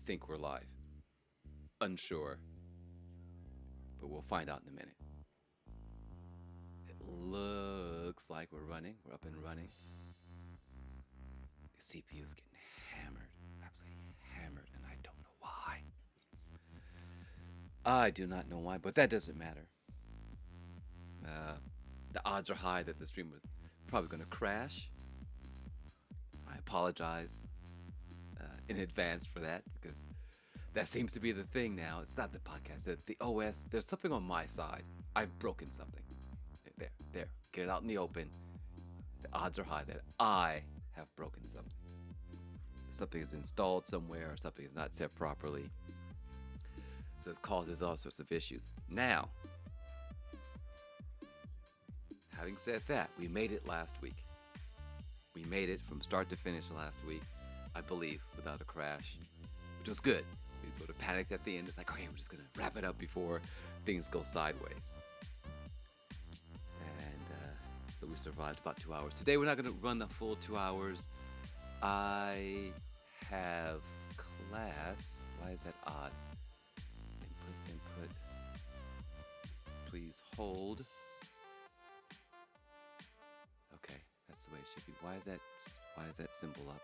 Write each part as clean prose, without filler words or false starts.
think we're live. Unsure, but we'll find out in a minute. It looks like we're running. We're up and running. The CPU is getting hammered, absolutely hammered, and I don't know why. I do not know why, but that doesn't matter. The odds are high that the stream was probably going to crash. I apologize in advance for that because that seems to be the thing now. It's not the podcast, the OS. There's something on my side. I've broken something. There. Get it out in the open. The odds are high that I have broken something. Something is installed somewhere or something is not set properly. So it causes all sorts of issues. Now, having said that, we made it last week. We made it from start to finish last week, I believe, without a crash, which was good. We sort of panicked at the end. It's like, okay, we're just going to wrap it up before things go sideways. And so we survived about 2 hours. Today, we're not going to run the full 2 hours. I have class. Why is that odd? Input. Please hold. Okay, that's the way it should be. Why is that symbol up?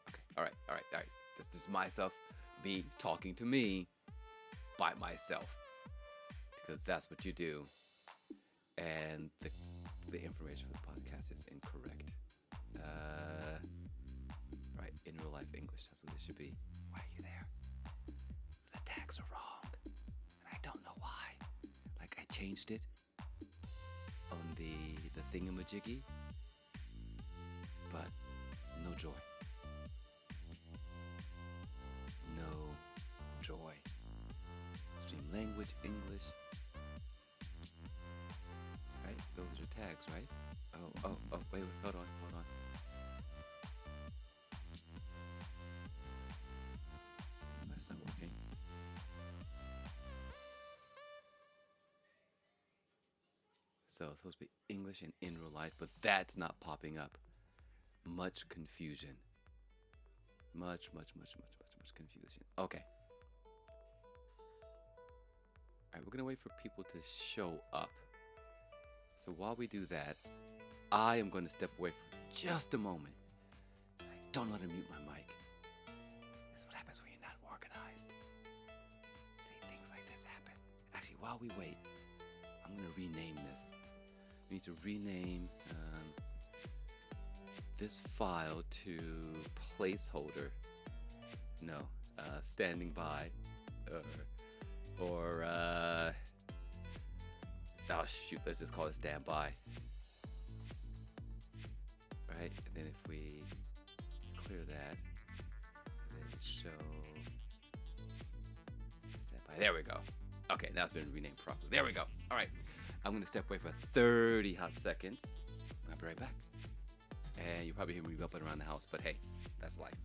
Okay, all right. That's just myself, me talking to me by myself, because that's what you do. And the information for the podcast is incorrect. Right, in real life English, that's what it should be. Why are you there? The tags are wrong, and I don't know why. Like, I changed it on the thingamajiggy, but no joy. No joy. Stream language, English. Right? Those are the tags, right? Oh, wait, hold on. That's not working. So it's supposed to be English and in real life, but that's not popping up. Much confusion. Much confusion. Okay. Alright, we're gonna wait for people to show up. So while we do that, I am going to step away for just a moment. I don't know how to mute my mic. That's what happens when you're not organized. See, things like this happen. Actually, while we wait, I'm going to rename this. We need to rename this file to placeholder. No, standing by. Or oh shoot, let's just call it standby. Right, and then if we clear that, and then show standby. There we go. Okay, now it's been renamed properly. There we go. All right, I'm gonna step away for 30 hot seconds. I'll be right back. And you'll probably hear me up and around the house, but hey, that's life.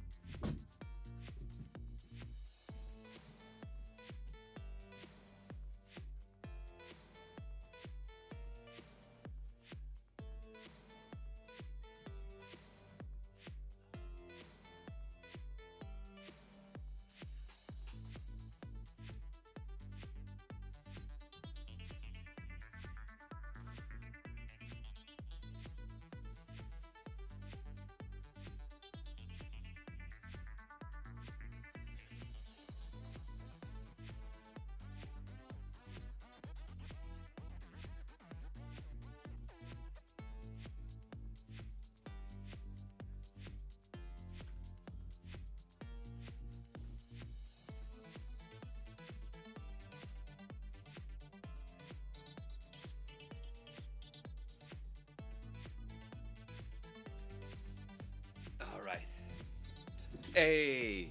Hey,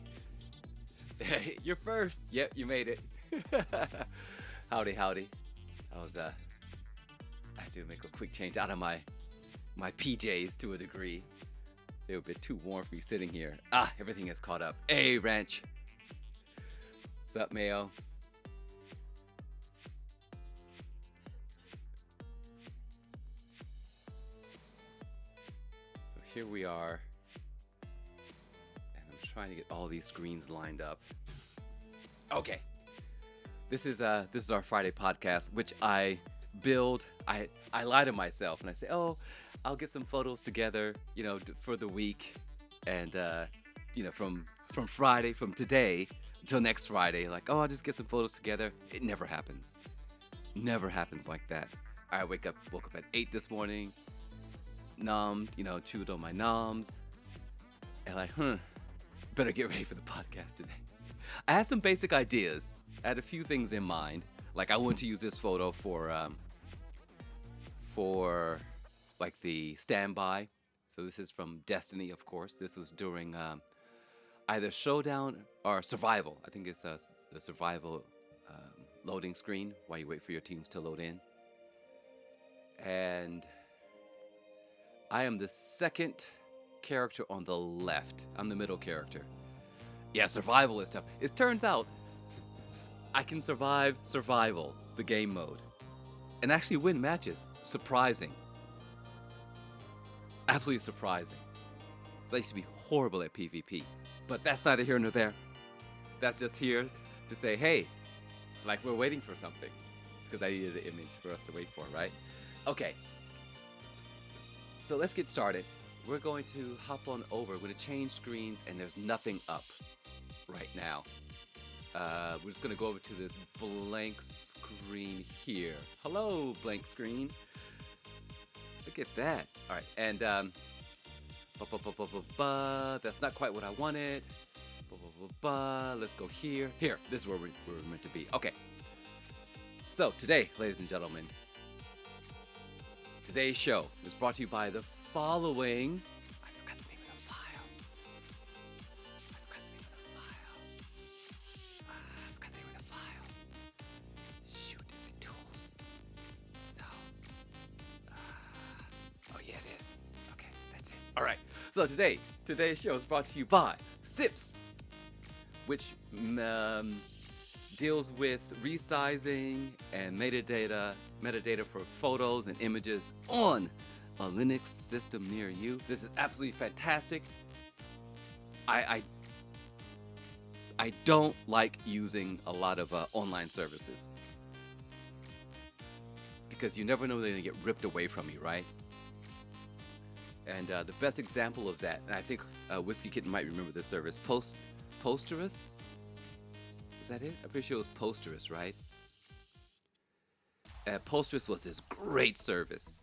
you're first. Yep, you made it. Howdy. I had to make a quick change out of my PJs to a degree. They were a bit too warm for me sitting here. Everything is caught up. Hey, Ranch. What's up, Mayo? So here we are. trying to get all these screens lined up. Okay. This is our Friday podcast, which I build. I lie to myself and I say, oh, I'll get some photos together, for the week, and from Friday, from today until next Friday, like, oh, I'll just get some photos together. It never happens. Never happens like that. I woke up at 8 this morning, chewed on my noms, and like, better get ready for the podcast today. I had some basic ideas. I had a few things in mind. Like, I want to use this photo for like the standby. So this is from Destiny, of course. This was during either Showdown or Survival. I think it's the Survival loading screen while you wait for your teams to load in. And I am the second character on the left. I'm the middle character. Yeah, survival is tough. It turns out I can survive survival, the game mode, and actually win matches. Surprising. Absolutely surprising. So I used to be horrible at PvP, but that's neither here nor there. That's just here to say, hey, like we're waiting for something, because I needed an image for us to wait for, right? Okay. So let's get started. We're going to hop on over. We're going to change screens, and there's nothing up right now. We're just going to go over to this blank screen here. Hello, blank screen. Look at that. All right, and that's not quite what I wanted. Let's go here. Here, this is where we're meant to be. Okay. So today, ladies and gentlemen, today's show is brought to you by the following. I forgot the name of the file. Shoot, is it tools? No. Oh yeah, it is. Okay, that's it. All right. So today's show is brought to you by SIPS, which deals with resizing and metadata for photos and images on a Linux system near you. This is absolutely fantastic. I don't like using a lot of online services because you never know when they're gonna get ripped away from you, right? And the best example of that, and I think Whiskey Kitten might remember this service, Posterous? Is that it? I'm pretty sure it was Posterous, right? Posterous was this great service.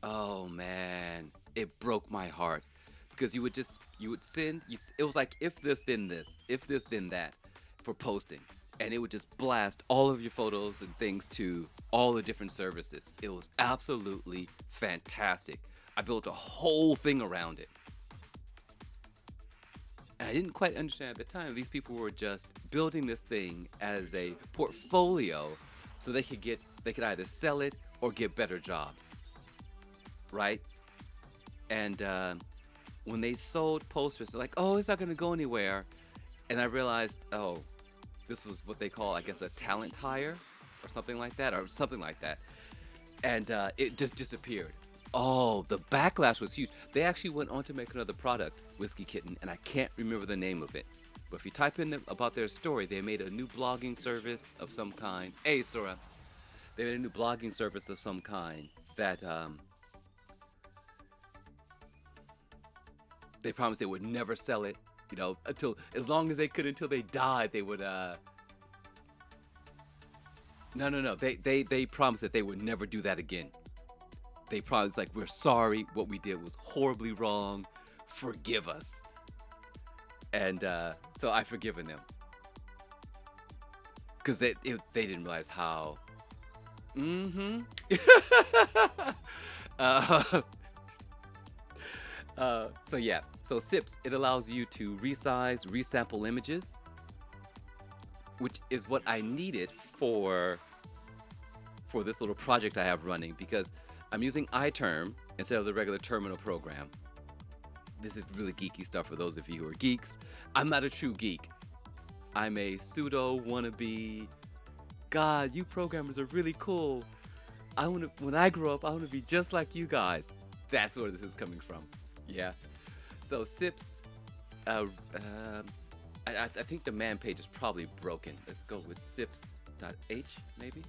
Oh man, it broke my heart because you would send. It was like if this then this, if this then that, for posting, and it would just blast all of your photos and things to all the different services. It was absolutely fantastic. I built a whole thing around it. And I didn't quite understand at the time. These people were just building this thing as a portfolio so they could either sell it or get better jobs. Right? And when they sold posters, they're like, oh, it's not going to go anywhere. And I realized, oh, this was what they call, I guess, a talent hire or something like that. And it just disappeared. Oh, the backlash was huge. They actually went on to make another product, Whiskey Kitten, and I can't remember the name of it. But if you type in about their story, they made a new blogging service of some kind. Hey, Sora. They made a new blogging service of some kind that they promised they would never sell it, until as long as they could until they died. They would No. They promised that they would never do that again. They promised, like, we're sorry, what we did was horribly wrong, forgive us. And so I've forgiven them. Because they didn't realize how... So yeah, so SIPS, it allows you to resize, resample images, which is what I needed for this little project I have running, because I'm using iTerm instead of the regular terminal program. This is really geeky stuff for those of you who are geeks. I'm not a true geek. I'm a pseudo wannabe. God, you programmers are really cool. When I grow up, I want to be just like you guys. That's where this is coming from. Yeah. So SIPS Uh, um I think the man page is probably broken. Let's go with sips.h maybe.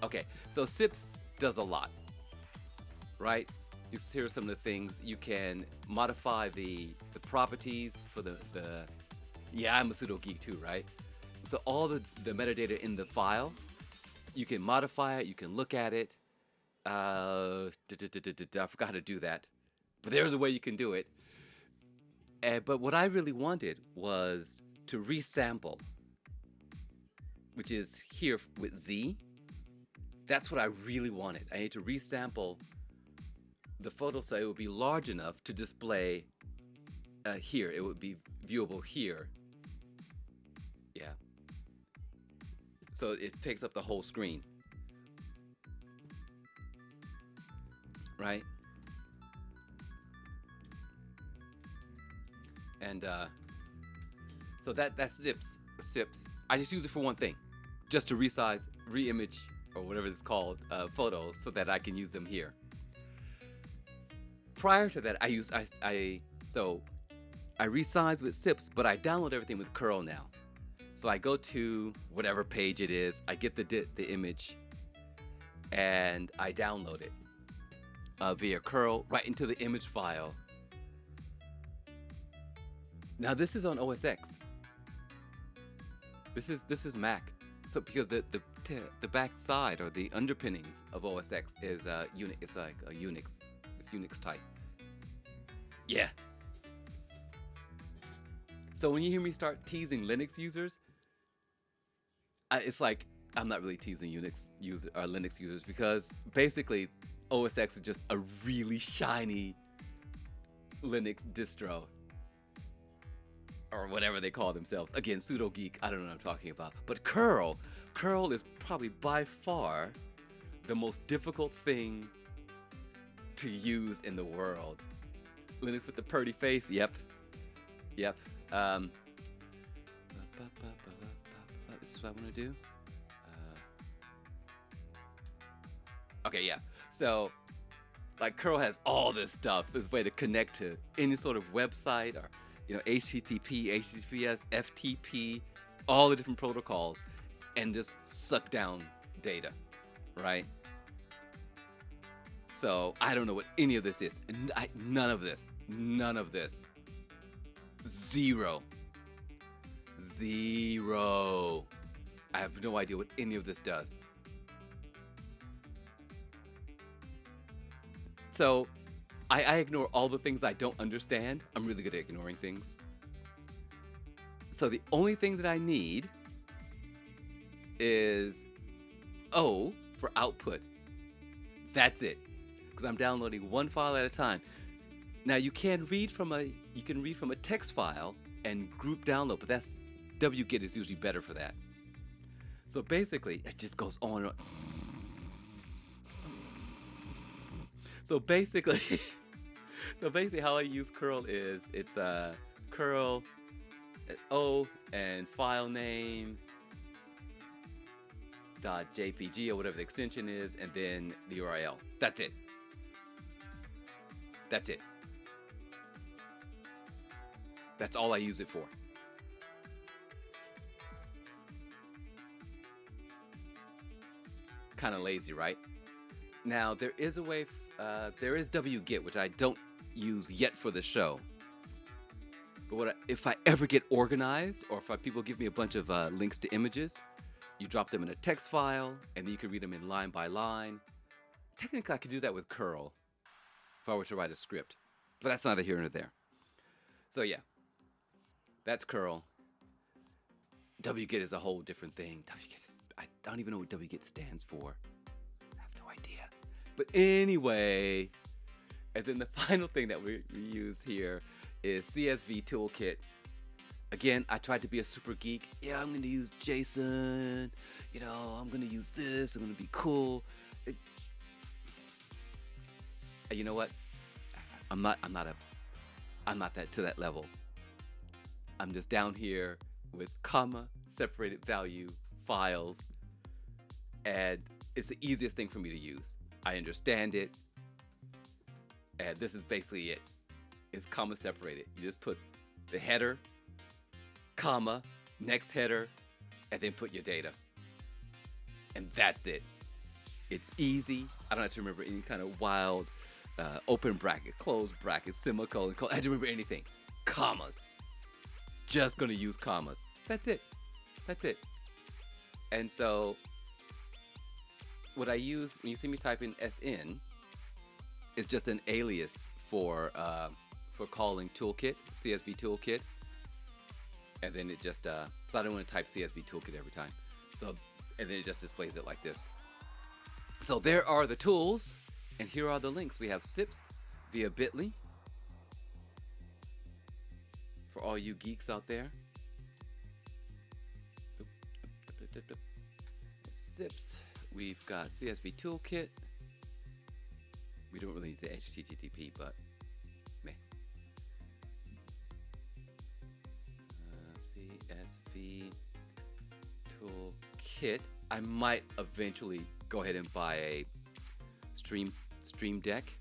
Okay, so sips does a lot, right? Here are some of the things you can modify the properties for the. Yeah, I'm a pseudo geek too, right? So all the metadata in the file, you can modify it, you can look at it. I forgot how to do that, but there's a way you can do it. But what I really wanted was to resample, which is here with Z. That's what I really wanted. I need to resample the photo so it would be large enough to display here. It would be viewable here. Yeah. So it takes up the whole screen, right? And so that's zips. I just use it for one thing, just to resize, reimage, or whatever it's called, photos, so that I can use them here. Prior to that, so I resize with zips, but I download everything with curl now. So I go to whatever page it is, I get the image, and I download it via curl right into the image file. Now this is on OS X. This is Mac. So because the back side or the underpinnings of OS X is Unix. It's like a Unix. It's Unix type. Yeah. So when you hear me start teasing Linux users, it's like I'm not really teasing Linux users, because basically OS X is just a really shiny Linux distro, or whatever they call themselves. Again, pseudo geek. I don't know what I'm talking about. But curl is probably by far the most difficult thing to use in the world. Linux with the purty face. Yep. This is what I want to do. Okay, yeah. So, like, curl has all this stuff. This way to connect to any sort of website, or HTTP, HTTPS, FTP, all the different protocols, and just suck down data, right? So I don't know what any of this is. None of this. Zero. I have no idea what any of this does. So I ignore all the things I don't understand. I'm really good at ignoring things. So the only thing that I need is O for output. That's it. Because I'm downloading one file at a time. Now you can read from a text file and group download, but wget is usually better for that. So basically, it just goes on and on. So basically how I use curl is it's curl O and file name .jpg or whatever the extension is, and then the URL. That's it. That's all I use it for. Kind of lazy, right? Now there is a way. There is wget, which I don't use yet for the show. But if I ever get organized, or if people give me a bunch of links to images, you drop them in a text file, and then you can read them in line by line. Technically, I could do that with curl if I were to write a script, but that's neither here nor there. So yeah, that's curl. Wget is a whole different thing. I don't even know what wget stands for. I have no idea. But anyway, and then the final thing that we use here is CSV Toolkit. Again, I tried to be a super geek. Yeah, I'm going to use JSON. I'm going to use this. I'm going to be cool. You know what? I'm not that to that level. I'm just down here with comma separated value files, and it's the easiest thing for me to use. I understand it, and this is basically it. It's comma separated. You just put the header, comma, next header, and then put your data. And that's it. It's easy. I don't have to remember any kind of wild open bracket, close bracket, semicolon. I don't remember anything. Commas. Just going to use commas. That's it. That's it. And so what I use when you see me type in SN is just an alias for calling toolkit, CSV toolkit. And then it just, so I don't want to type CSV toolkit every time. So, and then it just displays it like this. So there are the tools, and here are the links. We have SIPs via Bitly for all you geeks out there. SIPs. We've got CSV toolkit. We don't really need the HTTP, but meh. CSV toolkit. I might eventually go ahead and buy a stream deck,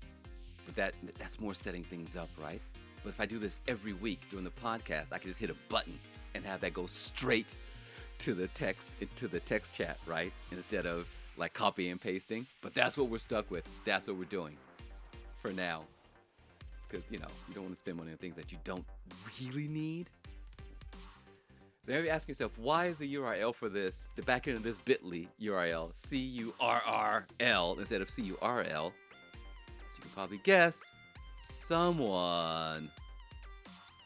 but that's more setting things up, right? But if I do this every week during the podcast, I can just hit a button and have that go straight to the text chat, right? Instead of like copy and pasting. But that's what we're stuck with. That's what we're doing for now, because you don't want to spend money on things that you don't really need. So maybe ask yourself, why is the URL for this, the back end of this Bitly URL, CURRL instead of CURL? As you can probably guess, someone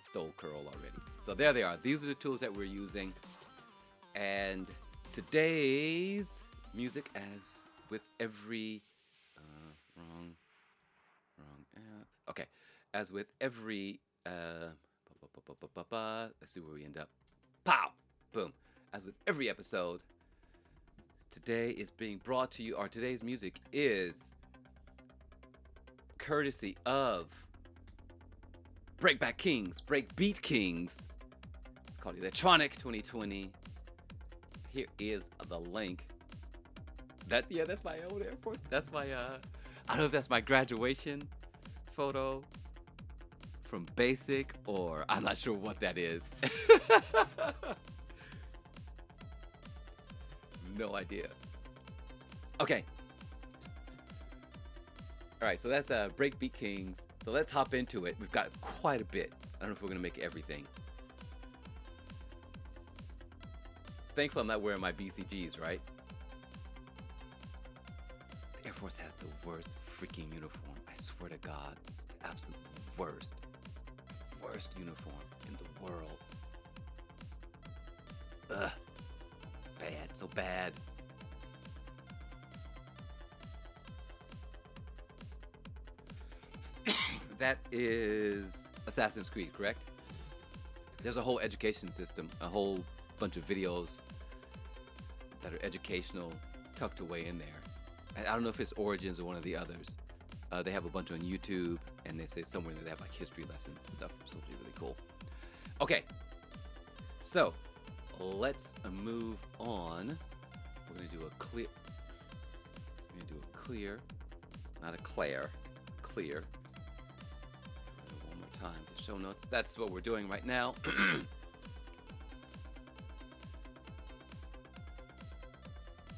stole curl already. So there they are. These are the tools that we're using. And today's music, as with every wrong app. Okay, as with every let's see where we end up. Pow! Boom. As with every episode, today is being brought to you, or today's music is courtesy of Breakbeat Kings, called Electronic 2020. Here is the link. That's my old Air Force. That's my, I don't know if that's my graduation photo from basic, or I'm not sure what that is. No idea. Okay. All right, so that's Breakbeat Kings. So let's hop into it. We've got quite a bit. I don't know if we're gonna make everything. Thankfully, I'm not wearing my BCGs, right? The Air Force has the worst freaking uniform. I swear to God, it's the absolute worst uniform in the world. Ugh. Bad, so bad. That is Assassin's Creed, correct? There's a whole education system, a whole bunch of videos that are educational tucked away in there. I don't know if it's Origins or one of the others. They have a bunch on YouTube, and they say somewhere that they have like history lessons and stuff. It's really, really cool. Okay, so let's move on. We're gonna do a clear. We're gonna do a clear, not a Claire, clear. One more time. The show notes. That's what we're doing right now.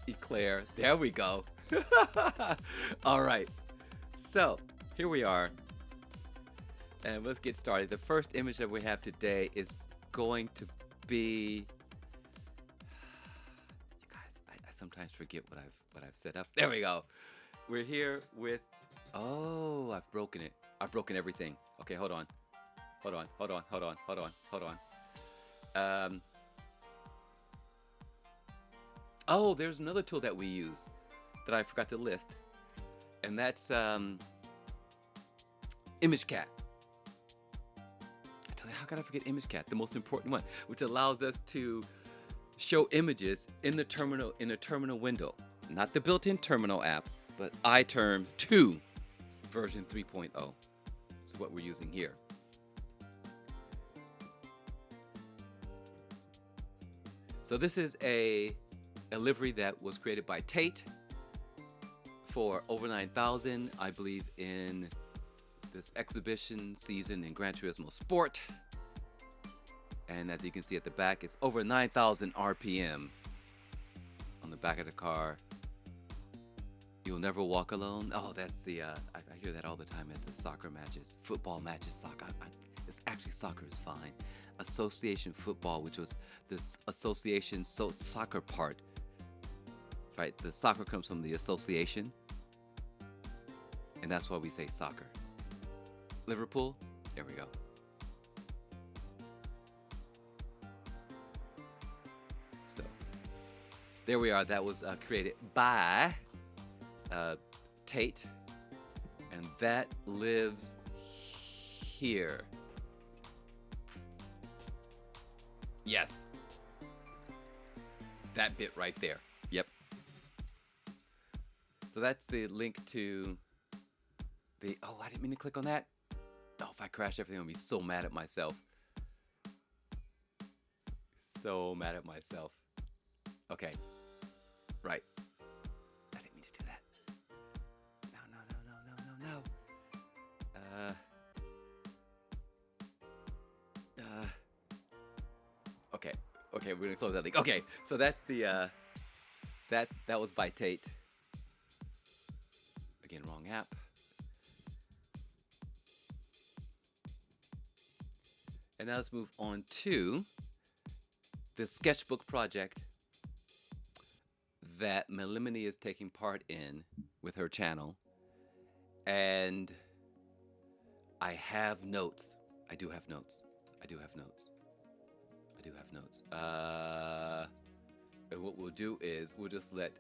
Eclair. There we go. All right. So here we are. And let's get started. The first image that we have today is going to be. You guys, I sometimes forget what I've set up. There we go. We're here with. Oh, I've broken it. I've broken everything. Okay, hold on. Oh, there's another tool that we use that I forgot to list, and that's ImageCat. How could I forget ImageCat, the most important one, which allows us to show images in the terminal window, not the built-in terminal app, but iTerm 2 version 3.0. Is what we're using here. So this is a livery that was created by Tate for over 9,000, I believe, in this exhibition season in Gran Turismo Sport. And as you can see at the back, it's over 9,000 RPM on the back of the car. You'll never walk alone. Oh, that's the, I hear that all the time at the soccer matches, football matches, soccer. It's actually soccer is fine. Association football, which was this association soccer part, right? The soccer comes from the association, and that's why we say soccer. Liverpool, there we go. So, there we are. That was created by Tate, and that lives here. Yes, that bit right there. Yep. So that's the link to the, oh, I didn't mean to click on that. Oh, if I crash everything, I'll be so mad at myself. So mad at myself. Okay, right. I didn't mean to do that. No. Okay, we're gonna close that link. Okay, so that's the that was by Tate. Again, wrong app. And now let's move on to the sketchbook project that Melimini is taking part in with her channel. And I have notes. I do have notes. And what we'll do is we'll just let,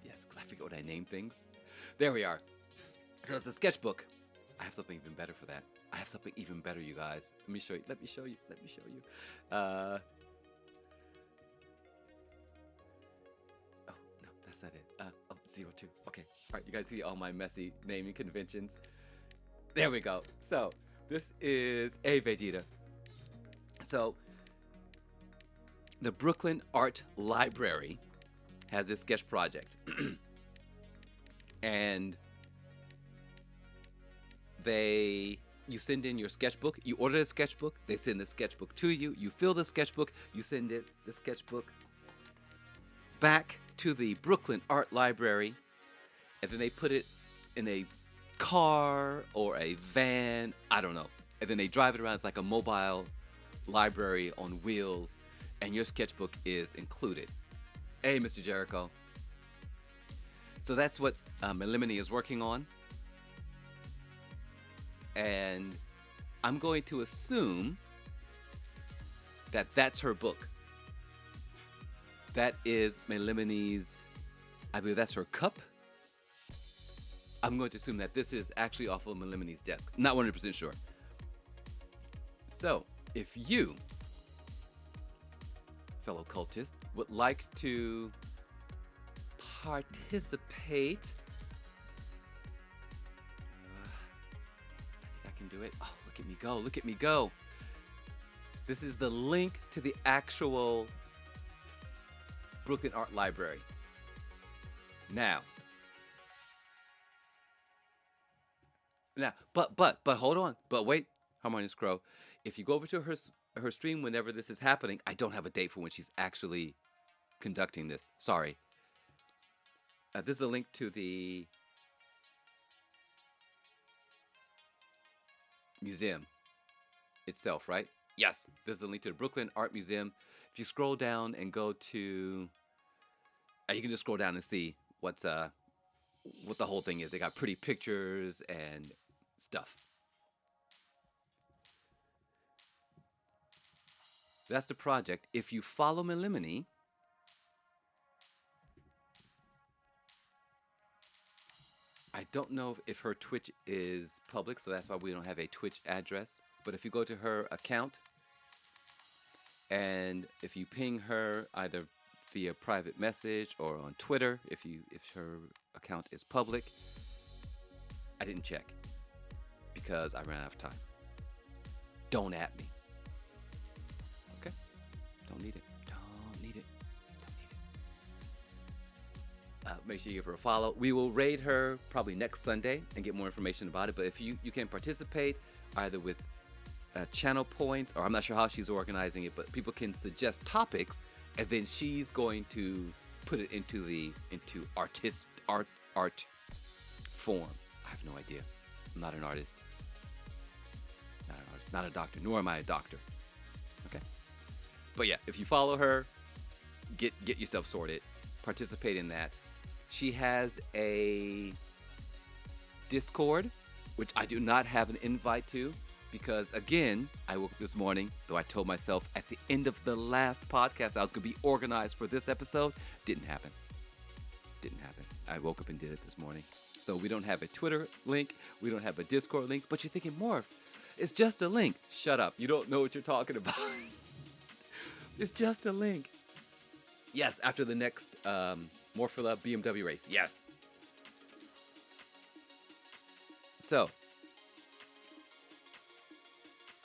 yes, because I forget what I name things. There we are. So it's a sketchbook. I have something even better for that. I have something even better, you guys. Let me show you. Oh, no, that's not it. 02. Okay. All right, you guys see all my messy naming conventions? There we go. So this is a Vegeta. So the Brooklyn Art Library has this sketch project. And you send in your sketchbook, you order the sketchbook, they send the sketchbook to you, you fill the sketchbook, you send the sketchbook back to the Brooklyn Art Library, and then they put it in a car or a van, I don't know, and then they drive it around. It's like a mobile library on wheels, and your sketchbook is included. Hey, Mr. Jericho. So that's what Melimini is working on. And I'm going to assume that that's her book. That is Melimini's, I believe that's her cup. I'm going to assume that this is actually off of Melimini's desk. Not 100% sure. So, if you, fellow cultist, would like to participate, I think I can do it. Oh, look at me go. This is the link to the actual Brooklyn Art Library. Now, but hold on. But wait, Harmonious Crow. If you go over to her stream whenever this is happening, I don't have a date for when she's actually conducting this. Sorry. This is a link to the museum itself, right? Yes, this is a link to the Brooklyn Art Museum. If you scroll down and go to, you can just scroll down and see what the whole thing is. They got pretty pictures and stuff. That's the project. If you follow Melimini, I don't know if her Twitch is public, so that's why we don't have a Twitch address. But if you go to her account, and if you ping her either via private message or on Twitter, if her account is public, I didn't check because I ran out of time. Don't at me. Okay? Don't need it. Make sure you give her a follow. We will raid her probably next Sunday and get more information about it. But if you can participate either with channel points, or I'm not sure how she's organizing it, but people can suggest topics, and then she's going to put it into art form. I have no idea. I'm not an artist. Not an artist. Not a doctor. Nor am I a doctor. Okay. But yeah, if you follow her, get yourself sorted. Participate in that. She has a Discord, which I do not have an invite to, because again, I woke up this morning, though I told myself at the end of the last podcast I was going to be organized for this episode. Didn't happen. I woke up and did it this morning. So we don't have a Twitter link. We don't have a Discord link. But you're thinking, Morph, it's just a link. Shut up. You don't know what you're talking about. It's just a link. Yes, after the next Morphilla BMW race. Yes. So.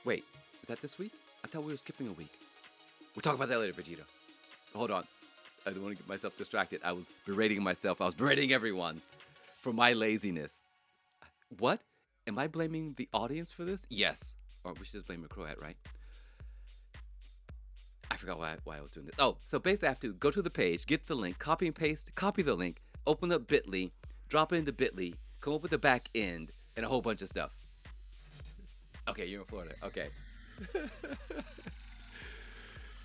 Wait, is that this week? I thought we were skipping a week. We'll talk about that later, Vegeta. Hold on. I don't want to get myself distracted. I was berating myself. I was berating everyone for my laziness. What? Am I blaming the audience for this? Yes. Or we should just blame McCroat, right? I forgot why I was doing this. Oh, so basically I have to go to the page, get the link, copy and paste, copy the link, open up Bitly, drop it into Bitly, come up with the back end, and a whole bunch of stuff. Okay, you're in Florida. Okay.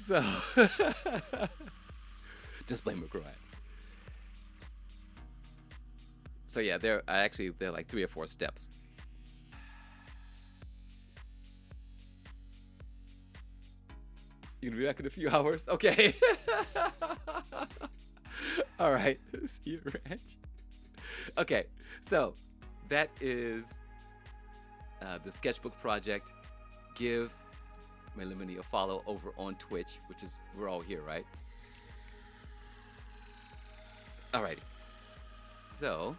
So, just blame McCroat. So yeah, there are like 3 or 4 steps. You gonna be back in a few hours? Okay. All right. See you, Ranch. Okay, so that is the sketchbook project. Give Melimini a follow over on Twitch, which is, we're all here, right? Alrighty. So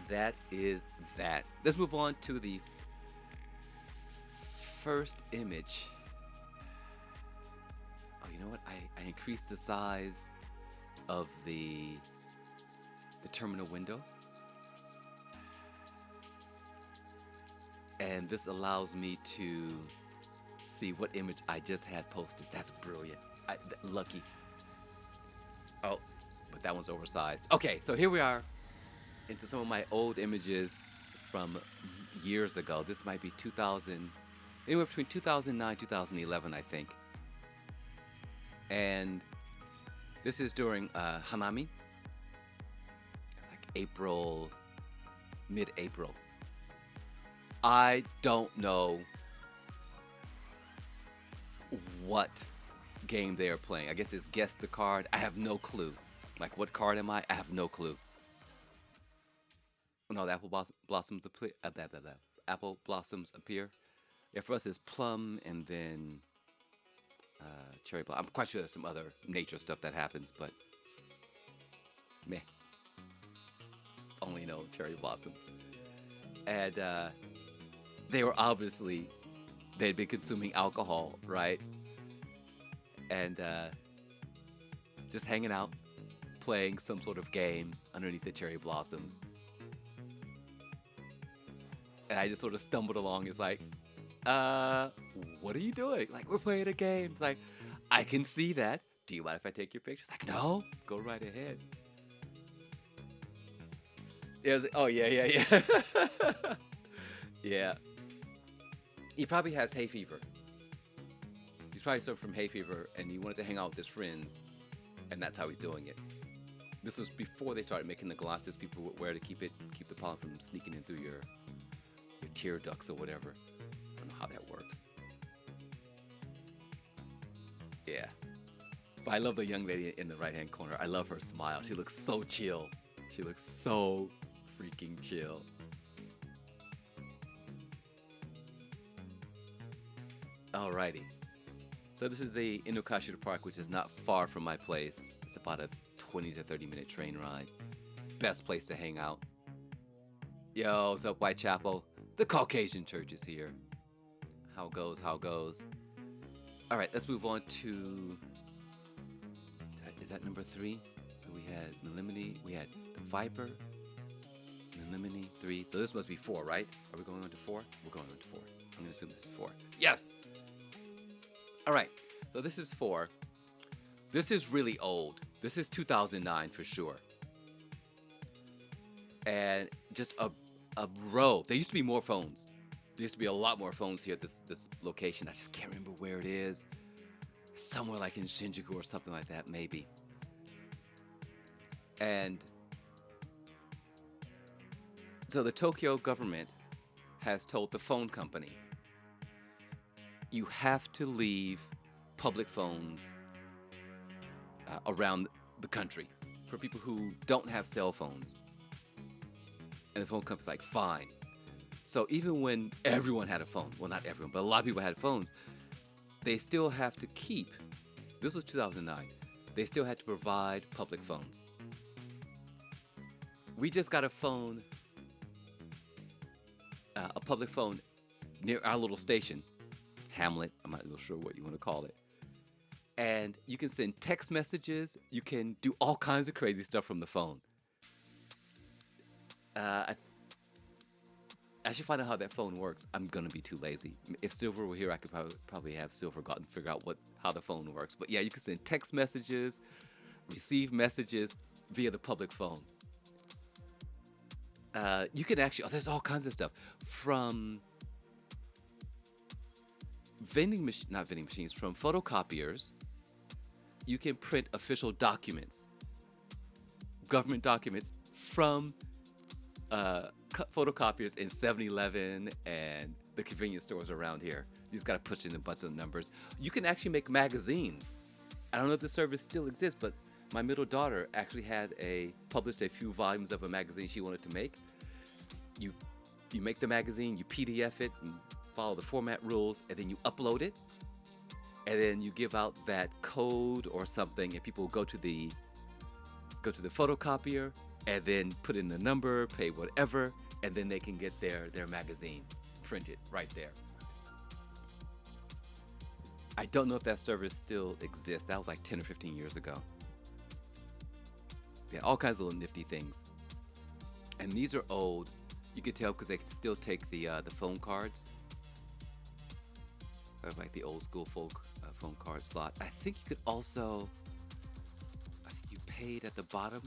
that is that. Let's move on to the first image. Oh, you know what? I increased the size of the terminal window. And this allows me to see what image I just had posted. That's brilliant. Lucky. Oh, but that one's oversized. Okay, so here we are into some of my old images from years ago. This might be 2000, anywhere between 2009 2011, I think. And this is during Hanami, like April, mid-April. I don't know what game they are playing. I guess it's guess the card. I have no clue. Like, what card am I? I have no clue. Oh, no, the apple blossoms appear. Apple blossoms appear. Yeah, for us it's plum and then cherry blossom. I'm quite sure there's some other nature stuff that happens, but meh. Only know cherry blossoms. And they were obviously, they'd been consuming alcohol, right? And just hanging out, playing some sort of game underneath the cherry blossoms. And I just sort of stumbled along. It's like, what are you doing? Like, we're playing a game. It's like, I can see that. Do you mind if I take your picture? It's like, no, go right ahead. It was, oh, yeah. Yeah. He probably has hay fever. He's probably suffering from hay fever, and he wanted to hang out with his friends, and that's how he's doing it. This was before they started making the glasses people would wear to keep the pollen from sneaking in through your tear ducts or whatever. I don't know how that works. Yeah. But I love the young lady in the right-hand corner. I love her smile. She looks so chill. She looks so freaking chill. Alrighty. So this is the Inokashira Park, which is not far from my place. It's about a 20 to 30 minute train ride. Best place to hang out. Yo, what's up, Whitechapel? The Caucasian church is here. How goes? Alright, let's move on to... Is that number 3? So we had Melimini, we had the Viper, and then Lemony 3. So this must be 4, right? Are we going on to 4? We're going on to 4. I'm going to assume this is 4. Yes! All right. So this is 4. This is really old. This is 2009 for sure. And just a row. There used to be more phones. There used to be a lot more phones here at this location. I just can't remember where it is. Somewhere like in Shinjuku or something like that, maybe. And so the Tokyo government has told the phone company, you have to leave public phones around the country for people who don't have cell phones. And the phone company's like, fine. So even when everyone had a phone, well, not everyone, but a lot of people had phones, they still have to keep, this was 2009, they still had to provide public phones. We just got a phone, a public phone near our little station, Hamlet, I'm not really sure what you want to call it. And you can send text messages, you can do all kinds of crazy stuff from the phone. I should find out how that phone works. I'm gonna be too lazy. If Silver were here, I could probably have Silver gotten figure out how the phone works. But yeah, you can send text messages, receive messages via the public phone. You can actually, there's all kinds of stuff from not vending machines, from photocopiers. You can print official documents, government documents from photocopiers in 7-Eleven and the convenience stores around here. You just gotta push in a bunch of numbers. You can actually make magazines. I don't know if the service still exists, but my middle daughter actually published a few volumes of a magazine she wanted to make. You make the magazine, you PDF it, and follow the format rules, and then you upload it, and then you give out that code or something, and people will go to the photocopier, and then put in the number, pay whatever, and then they can get their magazine printed right there. I don't know if that service still exists. That was like 10 or 15 years ago. Yeah, all kinds of little nifty things. And these are old. You can tell because they still take the phone cards. Like the old school phone card slot. I think you could also, you paid at the bottom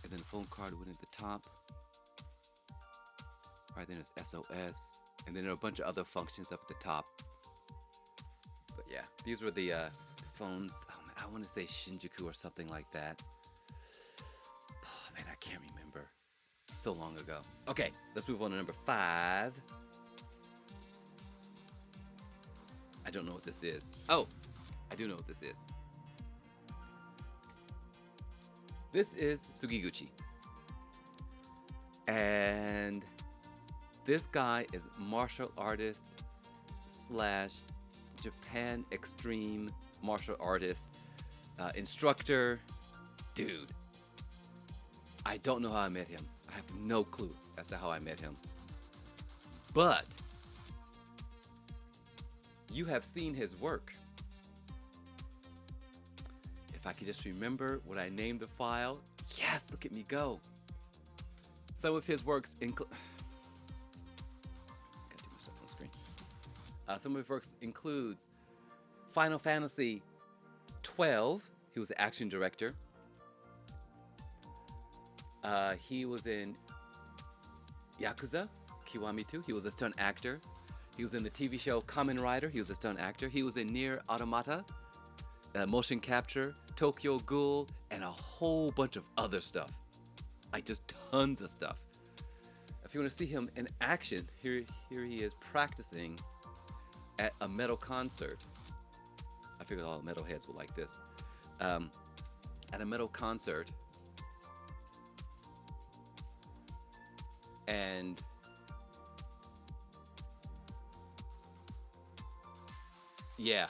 and then the phone card went at the top. All right, then there's SOS, and then there are a bunch of other functions up at the top. But yeah, these were the phones. Oh, man, I want to say Shinjuku or something like that. Oh man, I can't remember. So long ago. Okay, let's move on to number 5. I don't know what this is. Oh, I do know what this is. This is Sugiguchi. And this guy is martial artist / Japan extreme martial artist, instructor, dude. I don't know how I met him. I have no clue as to how I met him. But you have seen his work. If I could just remember what I named the file. Yes, look at me go. Some of his works include. Got too much stuff on the screen. Some of his works includes Final Fantasy 12. He was the action director. He was in Yakuza Kiwami 2. He was a stunt actor. He was in the TV show Kamen Rider. He was a stunt actor. He was in Nier Automata, motion capture, Tokyo Ghoul, and a whole bunch of other stuff. Like just tons of stuff. If you want to see him in action, here he is practicing at a metal concert. I figured all metalheads would like this. At a metal concert. And yeah,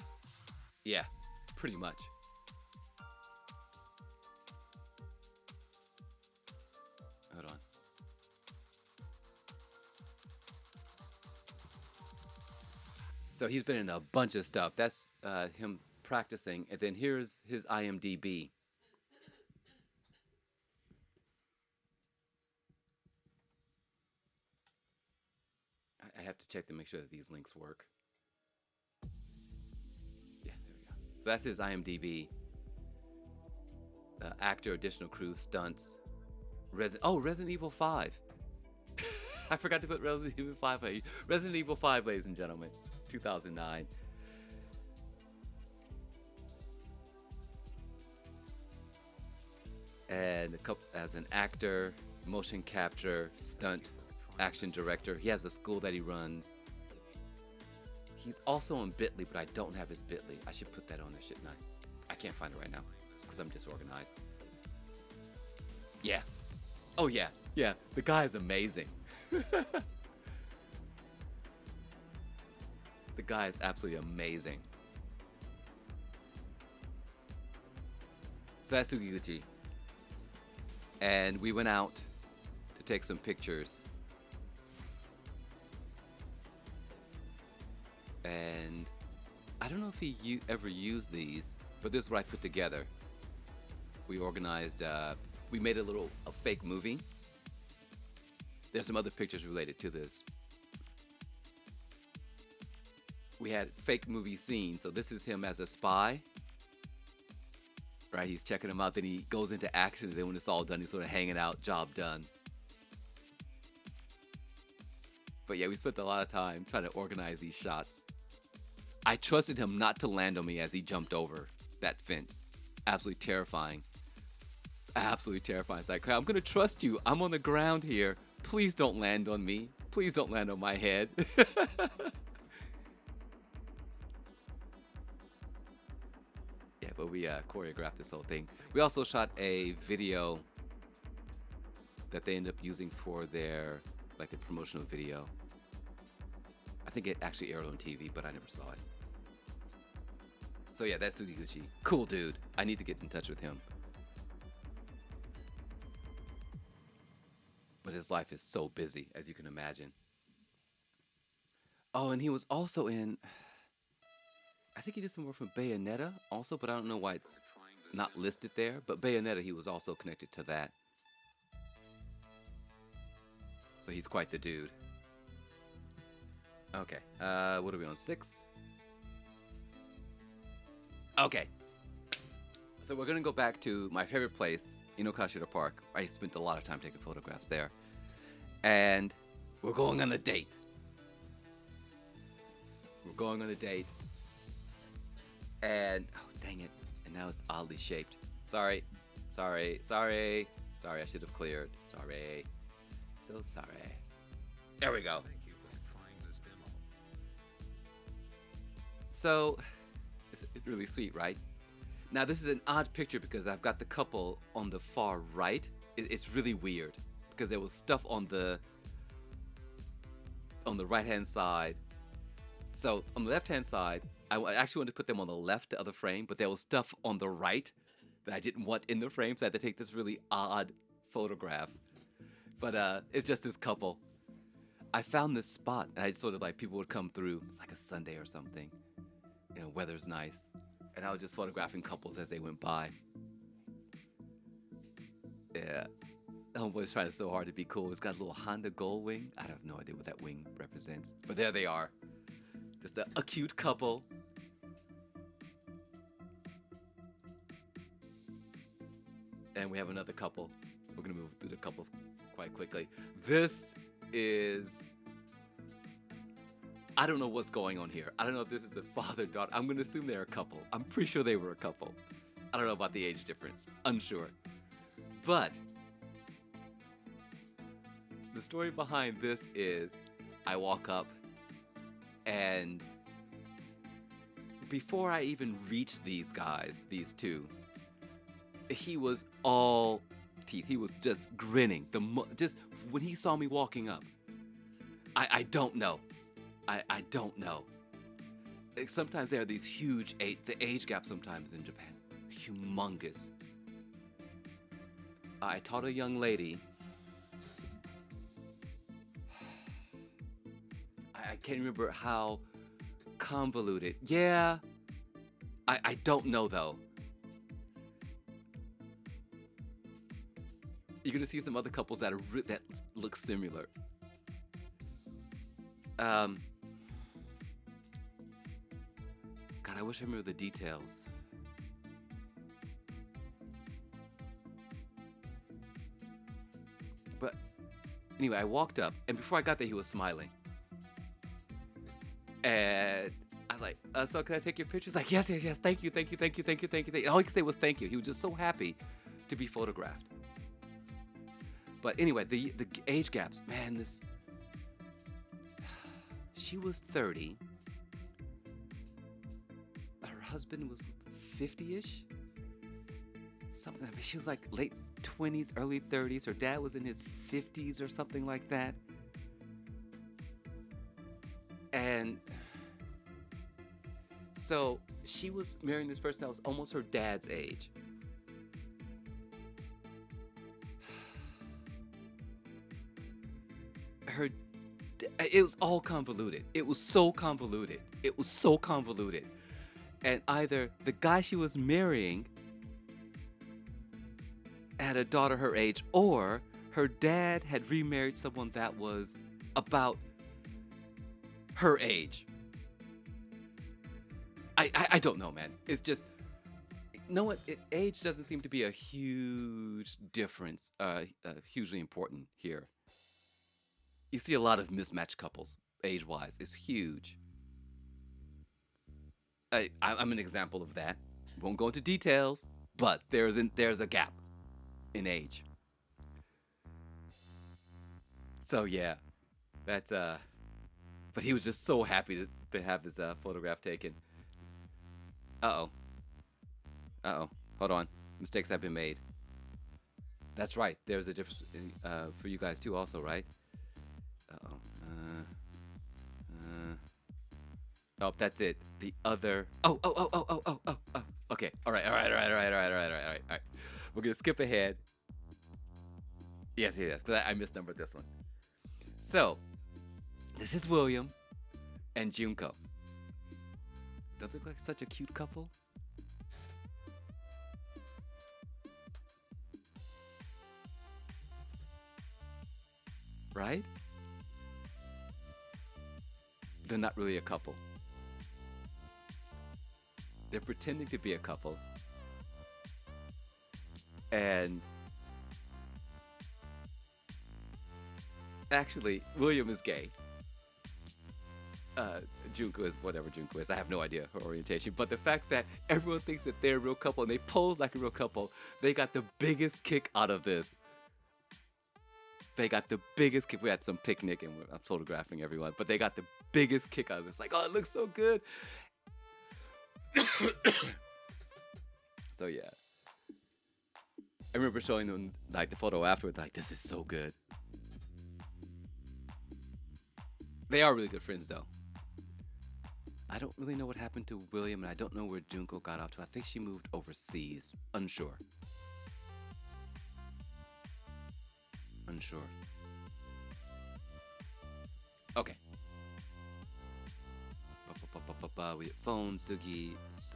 pretty much. Hold on. So he's been in a bunch of stuff. That's him practicing. And then here's his IMDb. I have to check to make sure that these links work. Yeah, there we go. So that's his IMDb. Actor, additional crew, stunts. Resident Evil 5. I forgot to put Resident Evil 5. Resident Evil 5, ladies and gentlemen, 2009. And as an actor, motion capture, stunt, action director. He has a school that he runs. He's also on Bitly, but I don't have his Bitly. I should put that on there, shouldn't I? I can't find it right now because I'm disorganized. Yeah. Oh, yeah. Yeah. The guy is amazing. The guy is absolutely amazing. So that's Sugiguchi. And we went out to take some pictures. And I don't know if he ever used these, but this is what I put together. We organized, we made a fake movie. There's some other pictures related to this. We had fake movie scenes. So this is him as a spy. Right, he's checking him out. Then he goes into action. And then when it's all done, he's sort of hanging out. Job done. But yeah, we spent a lot of time trying to organize these shots. I trusted him not to land on me as he jumped over that fence. Absolutely terrifying. Absolutely terrifying. It's like, I'm going to trust you. I'm on the ground here. Please don't land on me. Please don't land on my head. Yeah, but we choreographed this whole thing. We also shot a video that they end up using for their promotional video. I think it actually aired on TV, but I never saw it. So yeah, that's Sugiguchi. Cool dude. I need to get in touch with him. But his life is so busy, as you can imagine. Oh, and he was also in... I think he did some work for Bayonetta also, but I don't know why it's not listed there. But Bayonetta, he was also connected to that. So he's quite the dude. Okay, what are we on, 6? Okay. So we're gonna go back to my favorite place, Inokashira Park. I spent a lot of time taking photographs there. And we're going on a date. We're going on a date. And, oh, dang it. And now it's oddly shaped. Sorry. I should have cleared. Sorry. So sorry. There we go. So, it's really sweet, right? Now, this is an odd picture because I've got the couple on the far right. It's really weird because there was stuff on the right-hand side. So, on the left-hand side, I actually wanted to put them on the left of the frame, but there was stuff on the right that I didn't want in the frame, so I had to take this really odd photograph. But it's just this couple. I found this spot, and I sort of people would come through. It's like a Sunday or something. You know, weather's nice. And I was just photographing couples as they went by. Yeah. Homeboy's trying so hard to be cool. It's got a little Honda Gold wing. I have no idea what that wing represents. But there they are. Just a cute couple. And we have another couple. We're going to move through the couples quite quickly. This is... I don't know what's going on here. I don't know if this is a father-daughter. I'm going to assume they're a couple. I'm pretty sure they were a couple. I don't know about the age difference. Unsure. But the story behind this is I walk up and before I even reached these guys, these two, he was all teeth. He was just grinning. Just when he saw me walking up, I don't know. I don't know. Sometimes there are these huge the age gap sometimes in Japan. Humongous. I taught a young lady. I can't remember how convoluted. Yeah. I don't know though. You're gonna see some other couples that look similar. Um, God, I wish I remember the details. But anyway, I walked up, and before I got there, he was smiling. And I was like, so can I take your picture? He's like, yes, yes, yes, thank you, thank you, thank you, thank you, thank you, thank you. All he could say was thank you. He was just so happy to be photographed. But anyway, the age gaps, man, she was 30. Her husband was 50-ish. Something. I mean, she was like late 20s, early 30s. Her dad was in his 50s or something like that. And so she was marrying this person that was almost her dad's age. It was all convoluted. It was so convoluted. It was so convoluted. And either the guy she was marrying had a daughter her age, or her dad had remarried someone that was about her age. I don't know, man. It's just, no one, age doesn't seem to be a huge difference, hugely important here. You see a lot of mismatched couples, age-wise. It's huge. I'm an example of that. Won't go into details, but there's a gap in age. So yeah, that's but he was just so happy to have this photograph taken. Uh-oh. Uh-oh. Hold on. Mistakes have been made. That's right. There's a difference for you guys too also, right? Uh-oh. Oh, that's it. The other. Oh. Okay. All right. We're gonna skip ahead. Yes. Because I misnumbered this one. So, this is William and Junko. Don't they look like such a cute couple? Right? They're not really a couple. They're pretending to be a couple. And actually, William is gay. Junko is whatever Junko is. I have no idea her orientation. But the fact that everyone thinks that they're a real couple and they pose like a real couple, they got the biggest kick out of this. They got the biggest kick. We had some picnic and I'm photographing everyone, but they got the biggest kick out of this. Like, oh, it looks so good. So yeah, I remember showing them like the photo afterwards. Like, this is so good. They are really good friends, though. I don't really know what happened to William, and I don't know where Junko got off to. I think she moved overseas. Unsure. Okay. We have phone, Sugi.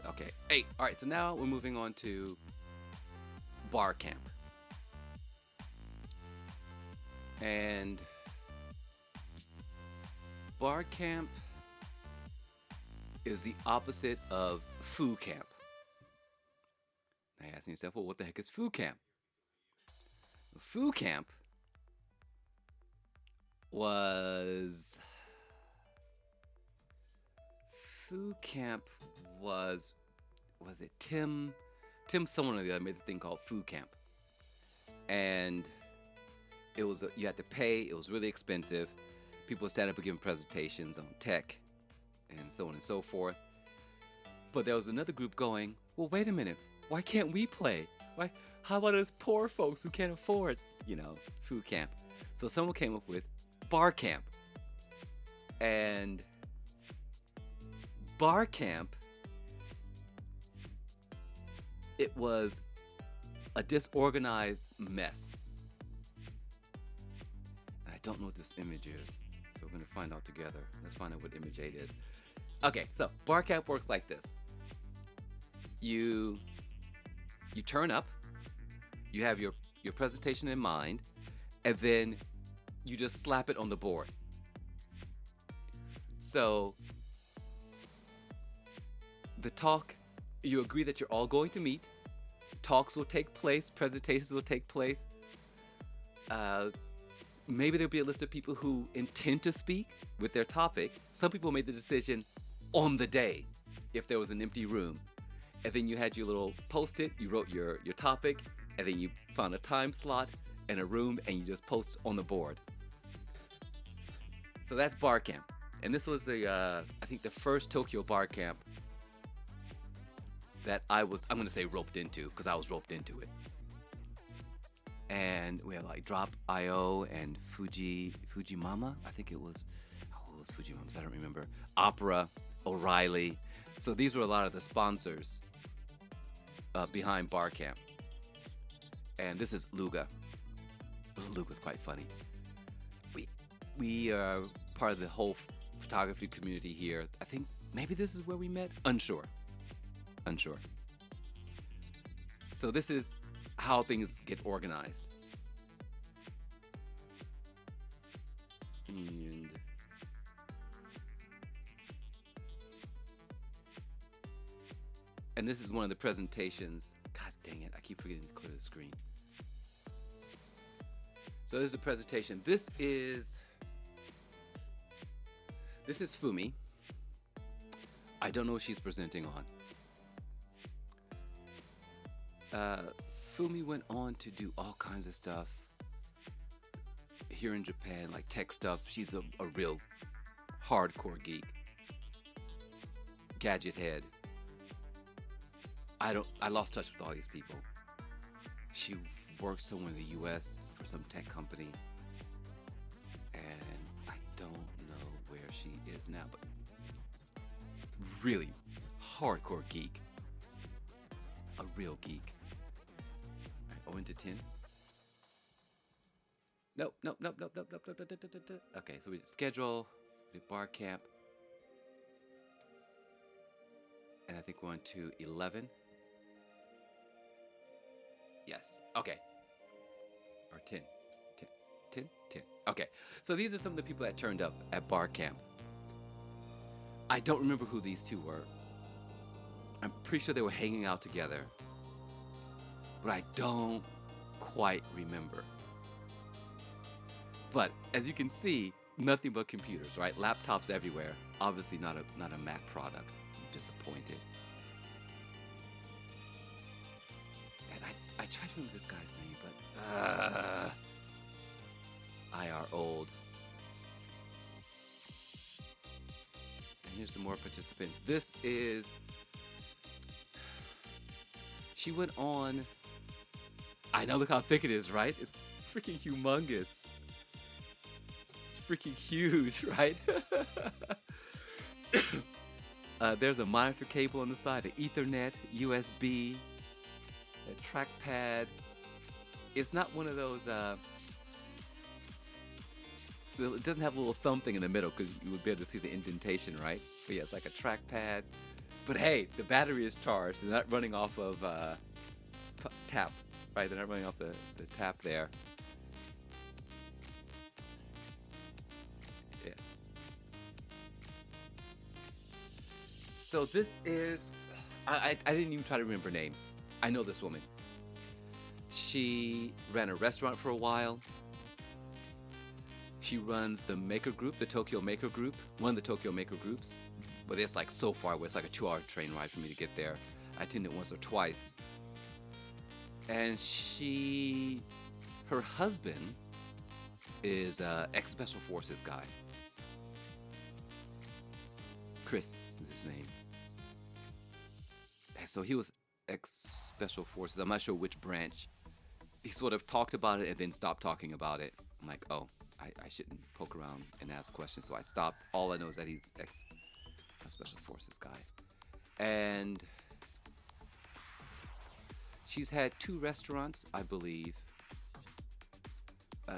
Okay. Hey, all right. So now we're moving on to bar camp. And bar camp is the opposite of foo camp. Now you're asking yourself, well, what the heck is foo camp? Foo camp was it Tim someone or the other made the thing called Foo Camp, and it was you had to pay. It was really expensive. People would stand up and give presentations on tech and so on and so forth. But there was another group going, well, wait a minute, why can't we play? Why? How about us poor folks who can't afford, Foo Camp? So someone came up with bar camp. And bar camp, it was a disorganized mess. I don't know what this image is, so we're going to find out together. Let's find out what image 8 is. Okay, so bar camp works like this. You turn up, you have your presentation in mind, and then you just slap it on the board. So the talk, you agree that you're all going to meet. Talks will take place, presentations will take place. Uh, Maybe there'll be a list of people who intend to speak with their topic. Some people made the decision on the day if there was an empty room. And then you had your little post-it, you wrote your topic, and then you found a time slot and a room, and you just post on the board. So that's bar camp. And this was I think the first Tokyo bar camp that I'm going to say roped into, because I was roped into it. And we have like Drop.io and Fujimama. I think it was, oh, it was Fujimama's, I don't remember. Opera, O'Reilly. So these were a lot of the sponsors behind bar camp. And this is Luga. Luga's quite funny. We are part of the whole photography community here. I think maybe this is where we met. Unsure. So this is how things get organized. And this is one of the presentations. God dang it, I keep forgetting to clear the screen. So there's a presentation. This is Fumi. I don't know what she's presenting on. Fumi went on to do all kinds of stuff here in Japan, like tech stuff. She's a real hardcore geek. Gadget head. I lost touch with all these people. She works somewhere in the US for some tech company. And I don't know where she is now, but really hardcore geek. A real geek. All right, 0 into 10. Nope. Okay, so we schedule, we bar camp. And I think we're on to 11. Yes, okay. Or 10. 10. Okay, so these are some of the people that turned up at bar camp. I don't remember who these two were. I'm pretty sure they were hanging out together. But I don't quite remember. But as you can see, nothing but computers, right? Laptops everywhere. Obviously not a Mac product. I'm disappointed. And I tried to remember this guy's name, but I are old. And here's some more participants. This is. She went on. I know, look how thick it is, right? It's freaking humongous. It's freaking huge, right? There's a monitor cable on the side, an Ethernet, USB, a trackpad. It's not one of those, it doesn't have a little thumb thing in the middle because you would be able to see the indentation, right? But yeah, it's like a trackpad. But hey, the battery is charged. They're not running off of tap, right? They're not running off the tap there. Yeah. So this is, I didn't even try to remember names. I know this woman. She ran a restaurant for a while. She runs the Maker Group, the Tokyo Maker Group, one of the Tokyo Maker Groups. But it's like so far away, it's like a 2-hour train ride for me to get there. I attended once or twice. And her husband is an ex-Special Forces guy. Chris is his name. And so he was ex-Special Forces. I'm not sure which branch. He sort of talked about it and then stopped talking about it. I'm like, oh, I shouldn't poke around and ask questions. So I stopped. All I know is that he's ex-Special Forces guy. And she's had 2 restaurants, I believe.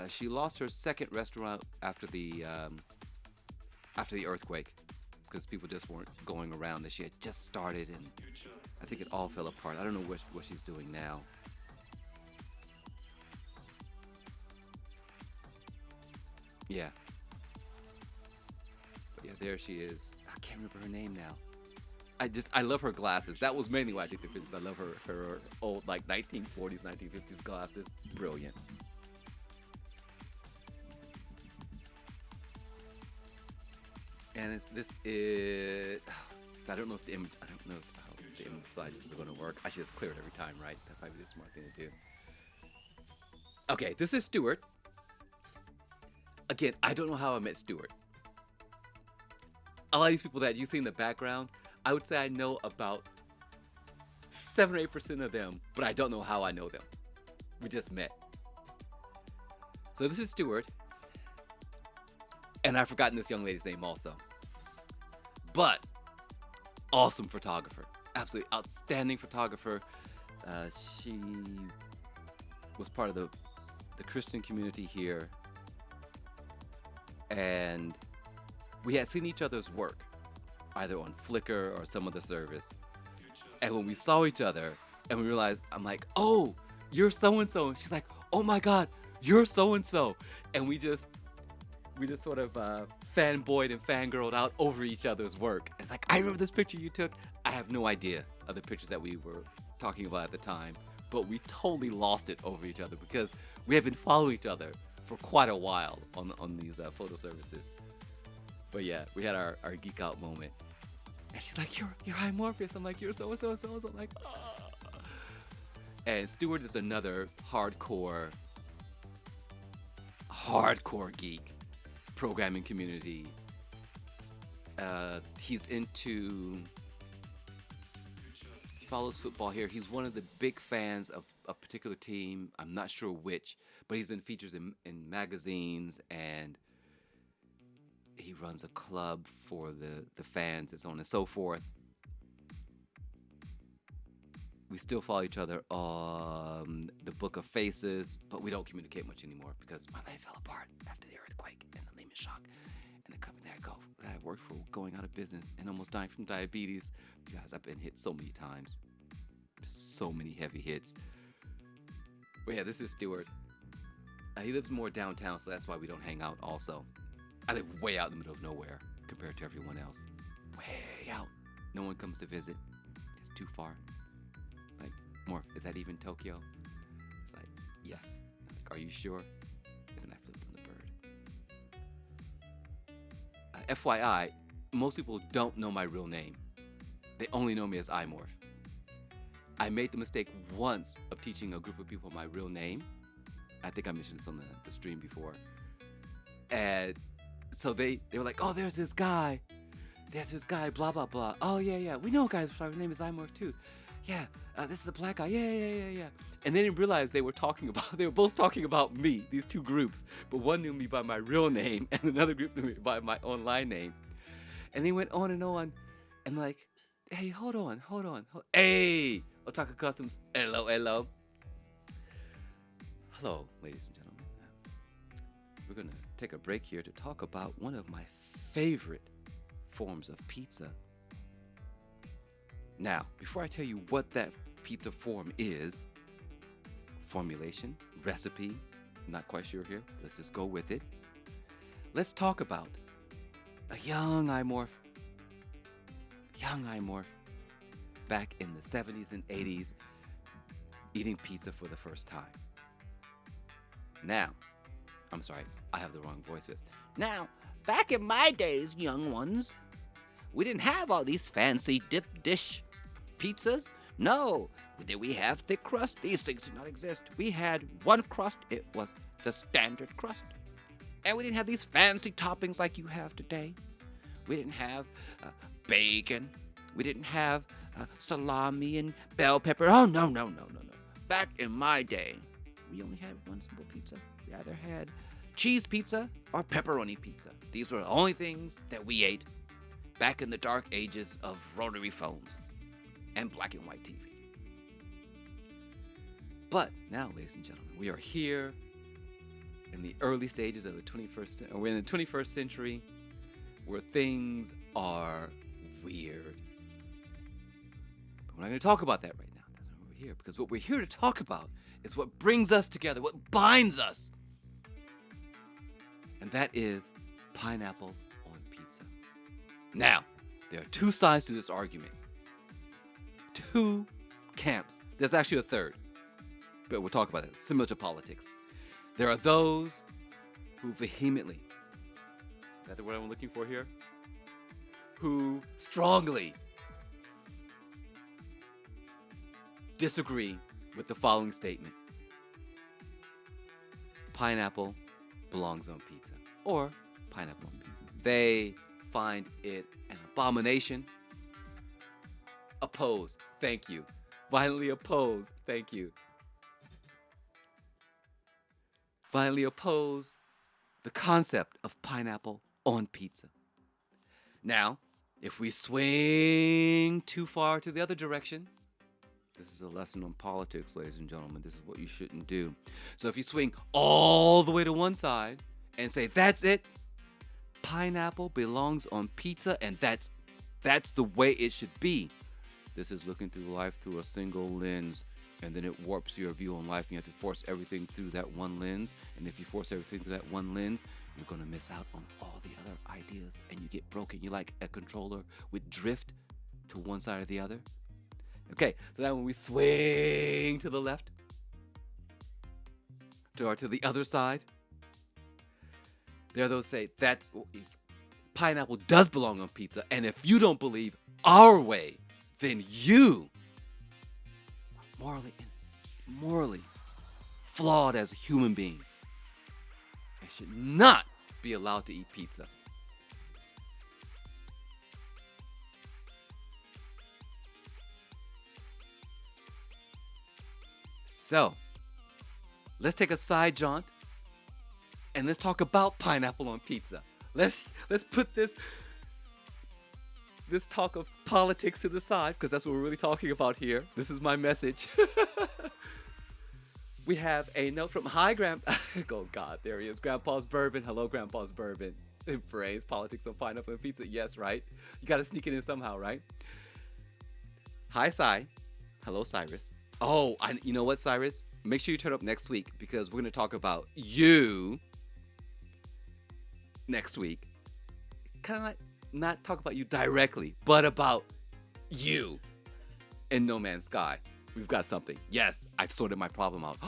She lost her second restaurant after the earthquake, because people just weren't going around. That she had just started, and I think it all fell apart. I don't know what she's doing now. Yeah. But yeah, There she is. I can't remember her name now. I love her glasses. That was mainly why I took the pictures. I love her old like 1940s, 1950s glasses. Brilliant. And this is. So I don't know if the image. I don't know how the image sizes are going to work. I should just clear it every time, right? That might be the smart thing to do. Okay, this is Stuart. Again, I don't know how I met Stuart. A lot of these people that you see in the background, I would say I know about 7 or 8% of them, but I don't know how I know them. We just met. So this is Stuart. And I've forgotten this young lady's name also. But awesome photographer. Absolutely outstanding photographer. She was part of the Christian community here. And we had seen each other's work, either on Flickr or some other service. And when we saw each other and we realized, I'm like, oh, you're so-and-so. And she's like, oh my God, you're so-and-so. And we just sort of fanboyed and fangirled out over each other's work. It's like, I remember this picture you took. I have no idea of the pictures that we were talking about at the time, but we totally lost it over each other because we had been following each other for quite a while on these photo services. But yeah, we had our geek out moment. And she's like, you're High Morpheus. I'm like, you're so-and-so. I'm like, ah. And Stuart is another hardcore geek. Programming community. He follows football here. He's one of the big fans of a particular team. I'm not sure which, but he's been featured in magazines, and he runs a club for the fans and so on and so forth. We still follow each other on the Book of Faces, but we don't communicate much anymore because my life fell apart after the earthquake and the Lehman shock, and the company that I worked for going out of business and almost dying from diabetes. Guys, I've been hit so many times. So many heavy hits. But yeah, this is Stuart. He lives more downtown, so that's why we don't hang out also. I live way out in the middle of nowhere compared to everyone else. Way out. No one comes to visit. It's too far. Like, Morph, is that even Tokyo? It's like, yes. I'm like, are you sure? And then I flipped on the bird. FYI, most people don't know my real name. They only know me as iMorph. I made the mistake once of teaching a group of people my real name. I think I mentioned this on the stream before. And so they were like, oh, there's this guy, blah, blah, blah. Oh, yeah. We know guys, our name is iMorph too. Yeah, this is a black guy. Yeah. And they didn't realize they were both talking about me, these two groups. But one knew me by my real name and another group knew me by my online name. And they went on and like, hey, hold on. Hey, Otaku Customs, hello. Hello, ladies and gentlemen. We're going to take a break here to talk about one of my favorite forms of pizza. Now, before I tell you what that pizza form is, formulation, recipe, I'm not quite sure here. Let's just go with it. Let's talk about a young iMorph back in the 70s and 80s eating pizza for the first time. Now, I'm sorry, I have the wrong voice for this. Now, back in my days, young ones, we didn't have all these fancy dip dish pizzas. No, did we have thick crust? These things did not exist. We had one crust. It was the standard crust. And we didn't have these fancy toppings like you have today. We didn't have bacon. We didn't have salami and bell pepper. Oh, no. Back in my day, we only had one simple pizza. We either had cheese pizza or pepperoni pizza. These were the only things that we ate back in the dark ages of rotary phones and black and white TV. But now, ladies and gentlemen, we are here in the early stages of the 21st century. We're in the 21st century where things are weird. But we're not going to talk about that right now. That's not why we're here. Because what we're here to talk about is what brings us together, what binds us. And that is pineapple on pizza. Now, there are two sides to this argument. Two camps. There's actually a third, but we'll talk about it. Similar to politics. There are those who vehemently, is that the word I'm looking for here? Who strongly disagree with the following statement. Pineapple belongs on pizza. Or pineapple on pizza. They find it an abomination. Oppose. Thank you. Violently oppose. Thank you. Violently oppose the concept of pineapple on pizza. Now, if we swing too far to the other direction, this is a lesson on politics, ladies and gentlemen. This is what you shouldn't do. So if you swing all the way to one side and say, that's it, pineapple belongs on pizza, and that's the way it should be. This is looking through life through a single lens, and then it warps your view on life, and you have to force everything through that one lens. And if you force everything through that one lens, you're going to miss out on all the other ideas, and you get broken. You're like a controller with drift to one side or the other. Okay, so now when we swing to the left, or to the other side, there are those who say that pineapple does belong on pizza, and if you don't believe our way, then you are morally flawed as a human being and should not be allowed to eat pizza. So, let's take a side jaunt and let's talk about pineapple on pizza. Let's put this talk of politics to the side, because that's what we're really talking about here. This is my message. We have a note from oh God, there he is, Grandpa's Bourbon. Hello, Grandpa's Bourbon. Embrace politics on pineapple and pizza. Yes, right? You got to sneak it in somehow, right? Hi, Cy. Hello, Cyrus. Oh, you know what, Cyrus? Make sure you turn up next week, because we're going to talk about you next week. Kind of like not talk about you directly, but about you in No Man's Sky. We've got something. Yes, I've sorted my problem out.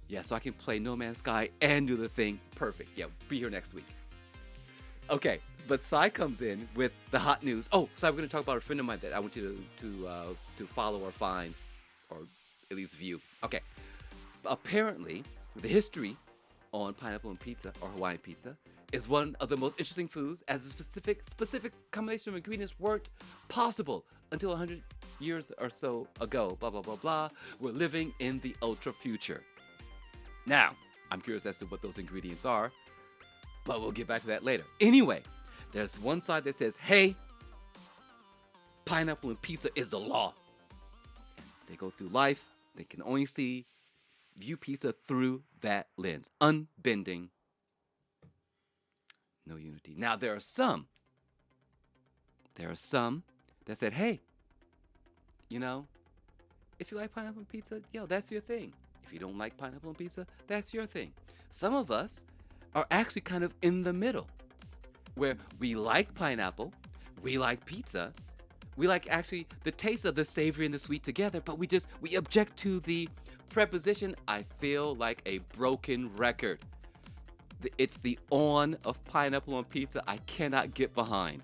Yeah, so I can play No Man's Sky and do the thing. Perfect. Yeah, be here next week. Okay, but Sai comes in with the hot news. Oh, Sai, we're going to talk about a friend of mine that I want you to follow or find, or at least view. Okay. Apparently, the history on pineapple and pizza, or Hawaiian pizza, is one of the most interesting foods, as a specific combination of ingredients weren't possible until 100 years or so ago. Blah, blah, blah, blah. We're living in the ultra future. Now, I'm curious as to what those ingredients are, but we'll get back to that later. Anyway, there's one side that says, hey, pineapple and pizza is the law. And they go through life, they can only view pizza through that lens. Unbending, no unity. Now, there are some that said, hey, if you like pineapple and pizza, that's your thing. If you don't like pineapple and pizza, that's your thing. Some of us are actually kind of in the middle, where we like pineapple, we like pizza, we like actually the taste of the savory and the sweet together, but we object to the preposition. I feel like a broken record. It's the on of pineapple on pizza I cannot get behind.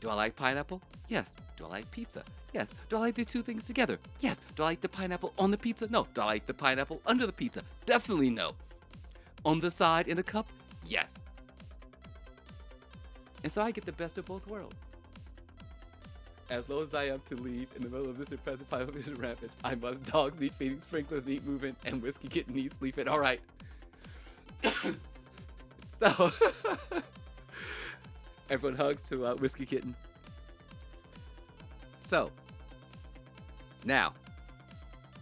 Do I like pineapple? Yes. Do I like pizza? Yes. Do I like the two things together? Yes. Do I like the pineapple on the pizza? No. Do I like the pineapple under the pizza? Definitely no. On the side in a cup? Yes. And so I get the best of both worlds. As low as I am to leave in the middle of this impressive pineapple vision rampage, I must. Dogs need feeding, sprinklers need moving, and Whiskey Kitten needs sleeping. All right. So, everyone hugs to Whiskey Kitten. So, now,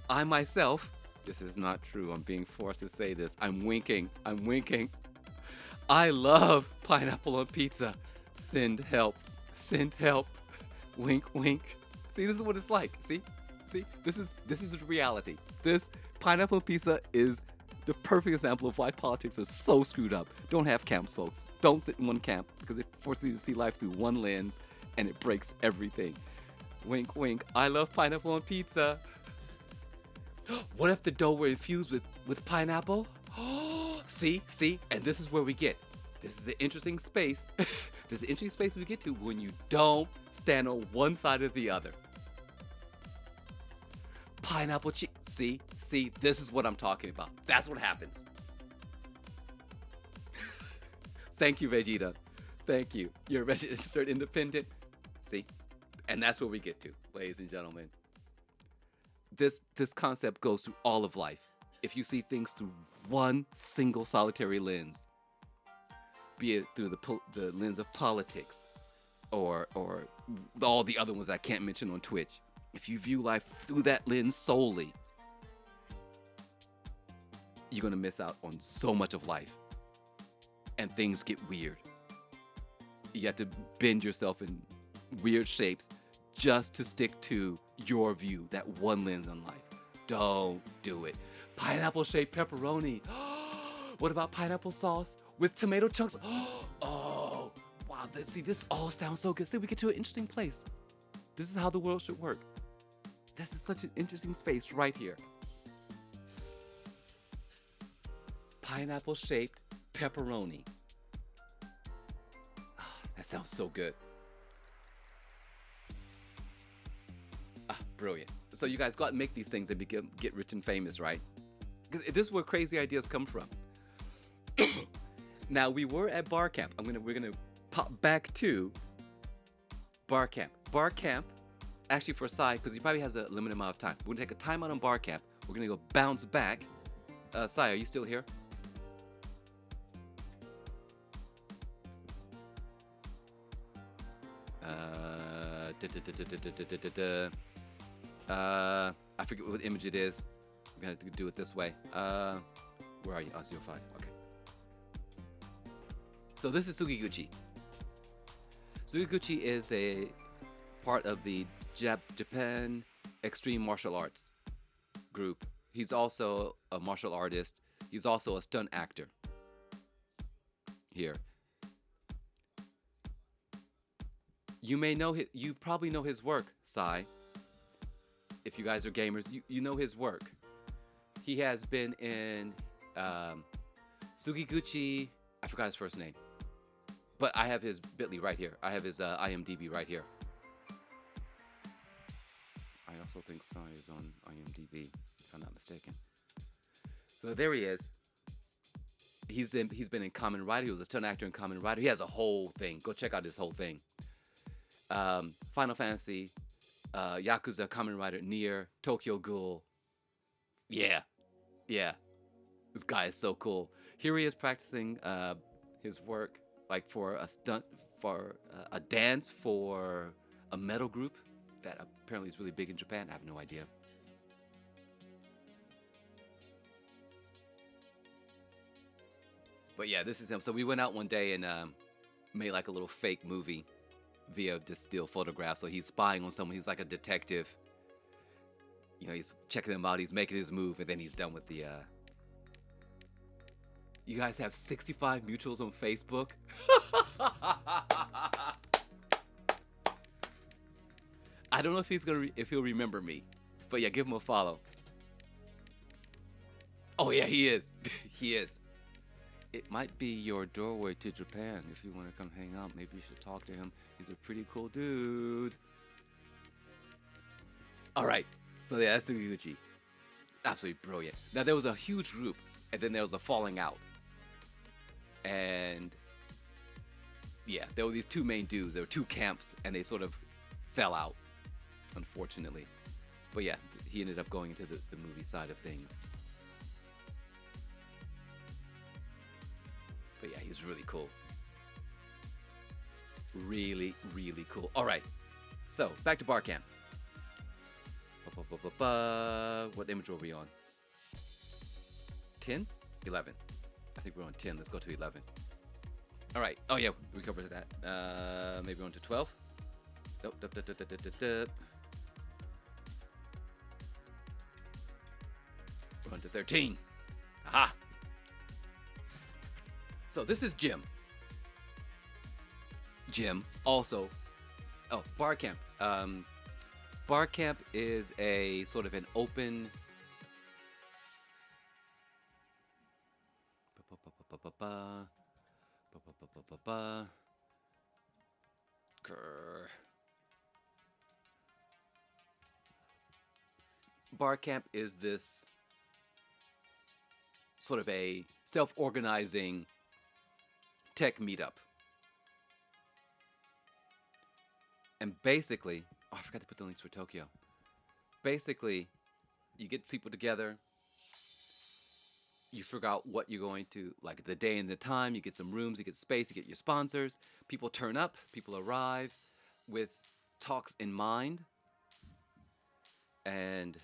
I myself, this is not true. I'm being forced to say this. I'm winking. I love pineapple on pizza. Send help. Wink, wink. See, this is what it's like. See, this is reality. This pineapple pizza is The perfect example of why politics are so screwed up. Don't have camps, folks. Don't sit in one camp because it forces you to see life through one lens and it breaks everything. Wink, wink. I love pineapple on pizza. What if the dough were infused with pineapple? See? And this is where we get. This is the interesting space. This is the interesting space we get to when you don't stand on one side or the other. Pineapple cheese. See, this is what I'm talking about. That's what happens. Thank you, Vegeta. Thank you. You're a registered independent. See? And that's where we get to, ladies and gentlemen. This concept goes through all of life. If you see things through one single solitary lens, be it through the lens of politics or all the other ones I can't mention on Twitch, if you view life through that lens solely, you're going to miss out on so much of life. And things get weird. You have to bend yourself in weird shapes just to stick to your view, that one lens on life. Don't do it. Pineapple-shaped pepperoni. What about pineapple sauce with tomato chunks? Oh, wow. See, this all sounds so good. See, we get to an interesting place. This is how the world should work. This is such an interesting space right here. Pineapple-shaped pepperoni. That sounds so good. Brilliant. So you guys go out and make these things and get rich and famous, right? This is where crazy ideas come from. Now, we were at bar camp. We're gonna pop back to bar camp. Bar camp, actually for Sai, because he probably has a limited amount of time. We're gonna take a timeout on bar camp. We're gonna go bounce back. Sai, are you still here? I forget what image it is. We're gonna do it this way. Where are you? Oh, 05. Okay. So this is Sugiguchi. Sugiguchi is a part of the Japan Extreme Martial Arts group. He's also a martial artist. He's also a stunt actor. Here. You probably know his work, Sai. If you guys are gamers, you know his work. He has been in Sugiguchi. I forgot his first name, but I have his Bitly right here. I have his IMDb right here. I also think Sai is on IMDb, if I'm not mistaken. So there he is. He's been in Kamen Rider. He was a stunt actor in Kamen Rider. He has a whole thing. Go check out his whole thing. Final Fantasy, Yakuza, Kamen Rider, Nier, Tokyo Ghoul. Yeah. This guy is so cool. Here he is practicing his work, like for a stunt, for a dance for a metal group that apparently is really big in Japan. I have no idea. But yeah, this is him. So we went out one day and made like a little fake movie via just still photographs. So he's spying on someone. He's like a detective. You know, he's checking them out. He's making his move, and then he's done with the. You guys have 65 mutuals on Facebook. I don't know if if he'll remember me, but yeah, give him a follow. Oh yeah, he is. He is. It might be your doorway to Japan. If you want to come hang out, maybe you should talk to him. He's a pretty cool dude. All right. So yeah, that's Sugiguchi. Absolutely brilliant. Now, there was a huge group, and then there was a falling out. And yeah, there were these two main dudes. There were two camps, and they sort of fell out, unfortunately. But yeah, he ended up going into the movie side of things. But yeah, he's really cool. Really, really cool. All right. So, back to bar camp. What image were we on? 10? 11. I think we're on 10. Let's go to 11. All right. Oh, yeah. We covered that. Maybe on to 12. Nope. We're on to 13. Aha! So this is Jim. Jim also. Oh, bar camp. Bar camp is a sort of an open. Bar camp is this sort of a self-organizing tech meetup. And basically, oh, I forgot to put the links for Tokyo. Basically, you get people together, you figure out what you're going to, like the day and the time, you get some rooms, you get space, you get your sponsors, people turn up, people arrive with talks in mind, and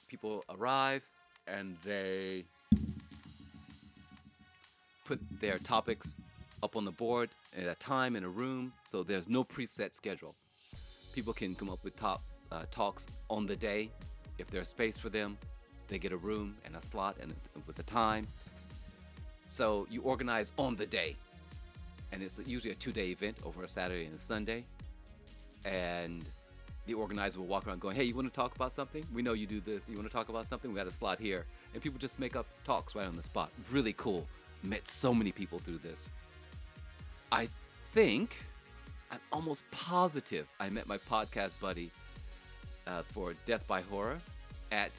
people arrive and they put their topics up on the board at a time in a room, so there's no preset schedule. People can come up with talks on the day. If there's space for them, they get a room and a slot and with a time. So you organize on the day, and it's usually a 2-day event over a Saturday and a Sunday. And the organizer will walk around going, "Hey, you want to talk about something? We know you do this. You want to talk about something? We got a slot here." And people just make up talks right on the spot. Really cool. Met so many people through this. I'm almost positive I met my podcast buddy for Death by Horror at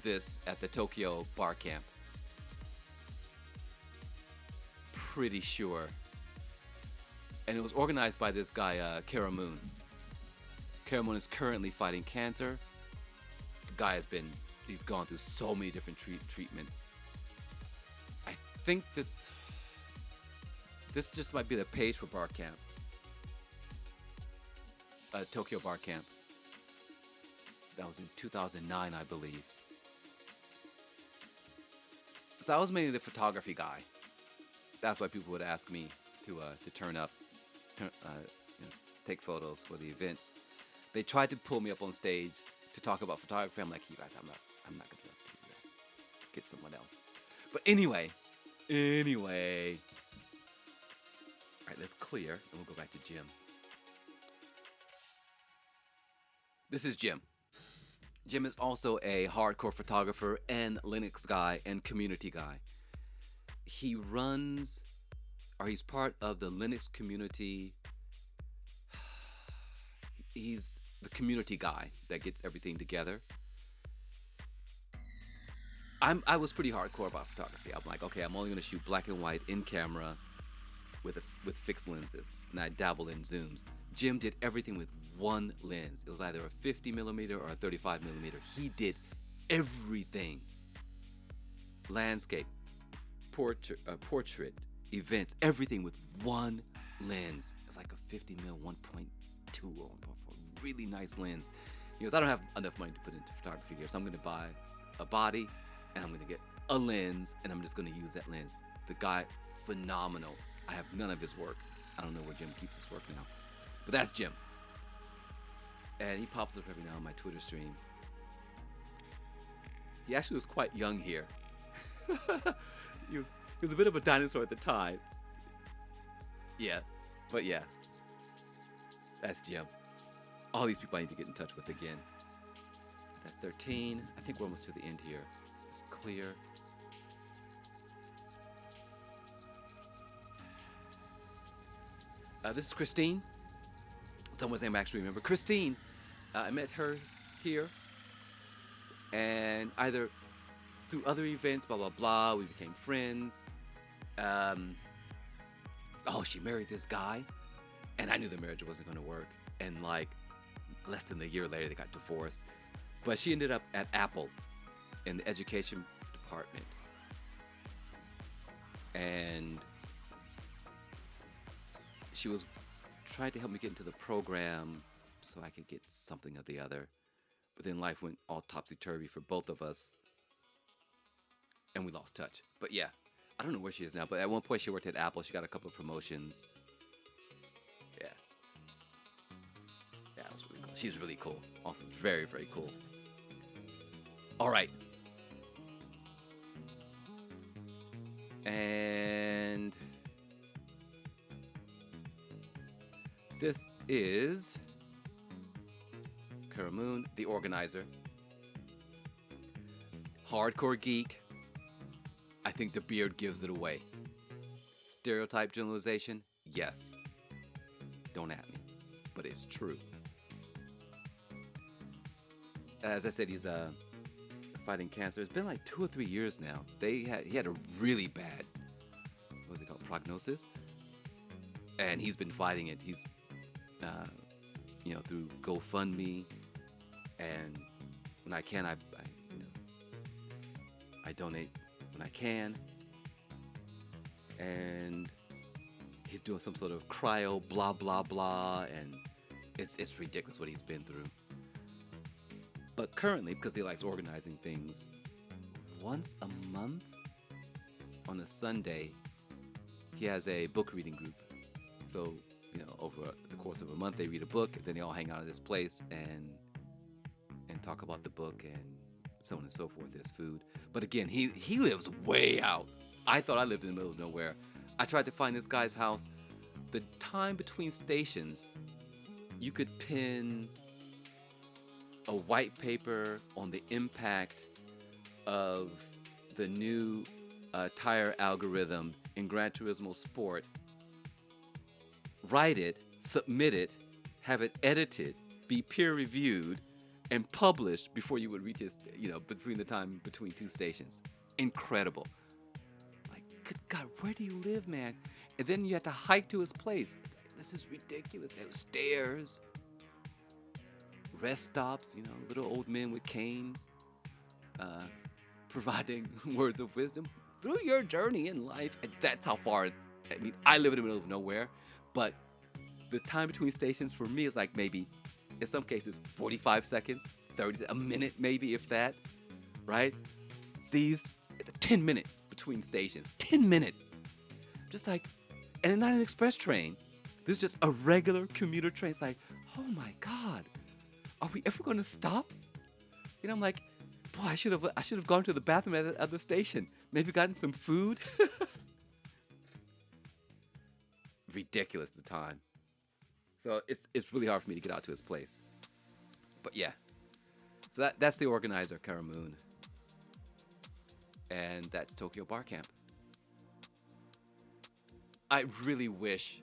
the Tokyo bar camp. Pretty sure. And it was organized by this guy, Kara Moon. Kara Moon is currently fighting cancer. The guy he's gone through so many different treatments. I think this just might be the page for bar camp. Tokyo bar camp. That was in 2009, I believe. So I was mainly the photography guy. That's why people would ask me to turn up, take photos for the events. They tried to pull me up on stage to talk about photography. I'm like, you guys, I'm not good enough to do that. Get someone else. But anyway. All right, let's clear, and we'll go back to Jim. This is Jim. Jim is also a hardcore photographer and Linux guy and community guy. He's part of the Linux community. He's the community guy that gets everything together. I was pretty hardcore about photography. I'm like, okay, I'm only going to shoot black and white in camera with fixed lenses, and I dabble in zooms. Jim did everything with one lens. It was either a 50 millimeter or a 35 millimeter. He did everything. Landscape, portrait, events, everything with one lens. It's like a 50 mil 1.2 or a really nice lens. He goes, I don't have enough money to put into photography here, so I'm going to buy a body and I'm going to get a lens and I'm just going to use that lens. The guy, phenomenal. I have none of his work. I don't know where Jim keeps his work now, but that's Jim. And he pops up every now on my Twitter stream. He actually was quite young here. He was a bit of a dinosaur at the time. Yeah, but yeah. That's Jim. All these people I need to get in touch with again. That's 13. I think we're almost to the end here. It's clear. This is Christine. Someone's name I actually remember. Christine. I met her here. And either through other events, blah, blah, blah, we became friends. She married this guy. And I knew the marriage wasn't going to work. And like less than a year later, they got divorced. But she ended up at Apple in the education department. And she was trying to help me get into the program so I could get something or the other. But then life went all topsy-turvy for both of us. And we lost touch. But yeah, I don't know where she is now. But at one point she worked at Apple. She got a couple of promotions. Yeah. Yeah, that was really cool. She's really cool. Also very, very cool. All right. And this is Karamoon, the organizer. Hardcore geek. I think the beard gives it away. Stereotype generalization? Yes. Don't at me. But it's true. As I said, he's fighting cancer. It's been like 2 or 3 years now. He had a really bad, what was it called, prognosis, and he's been fighting it. He's, through GoFundMe, and when I can, I donate when I can, and he's doing some sort of cryo blah blah blah, and it's ridiculous what he's been through. But currently, because he likes organizing things, once a month on a Sunday, he has a book reading group. So, over the course of a month, they read a book, and then they all hang out at this place and talk about the book and so on and so forth. There's food. But again, he lives way out. I thought I lived in the middle of nowhere. I tried to find this guy's house. The time between stations, you could pin a white paper on the impact of the new tire algorithm in Gran Turismo Sport, write it, submit it, have it edited, be peer reviewed, and published before you would reach his, between the time between 2 stations. Incredible. Like, good God, where do you live, man? And then you have to hike to his place. This is ridiculous. There were stairs, rest stops, little old men with canes, providing words of wisdom through your journey in life. And that's how far, I live in the middle of nowhere, but the time between stations for me is like maybe, in some cases, 45 seconds, 30, a minute maybe, if that, right? These 10 minutes between stations, 10 minutes. Just like, and not an express train. This is just a regular commuter train. It's like, oh my God, are we ever going to stop? I'm like, boy, I should have gone to the bathroom at the other station. Maybe gotten some food. Ridiculous the time. So it's really hard for me to get out to his place. But yeah. So that's the organizer, Karamoon. And that's Tokyo Bar Camp. I really wish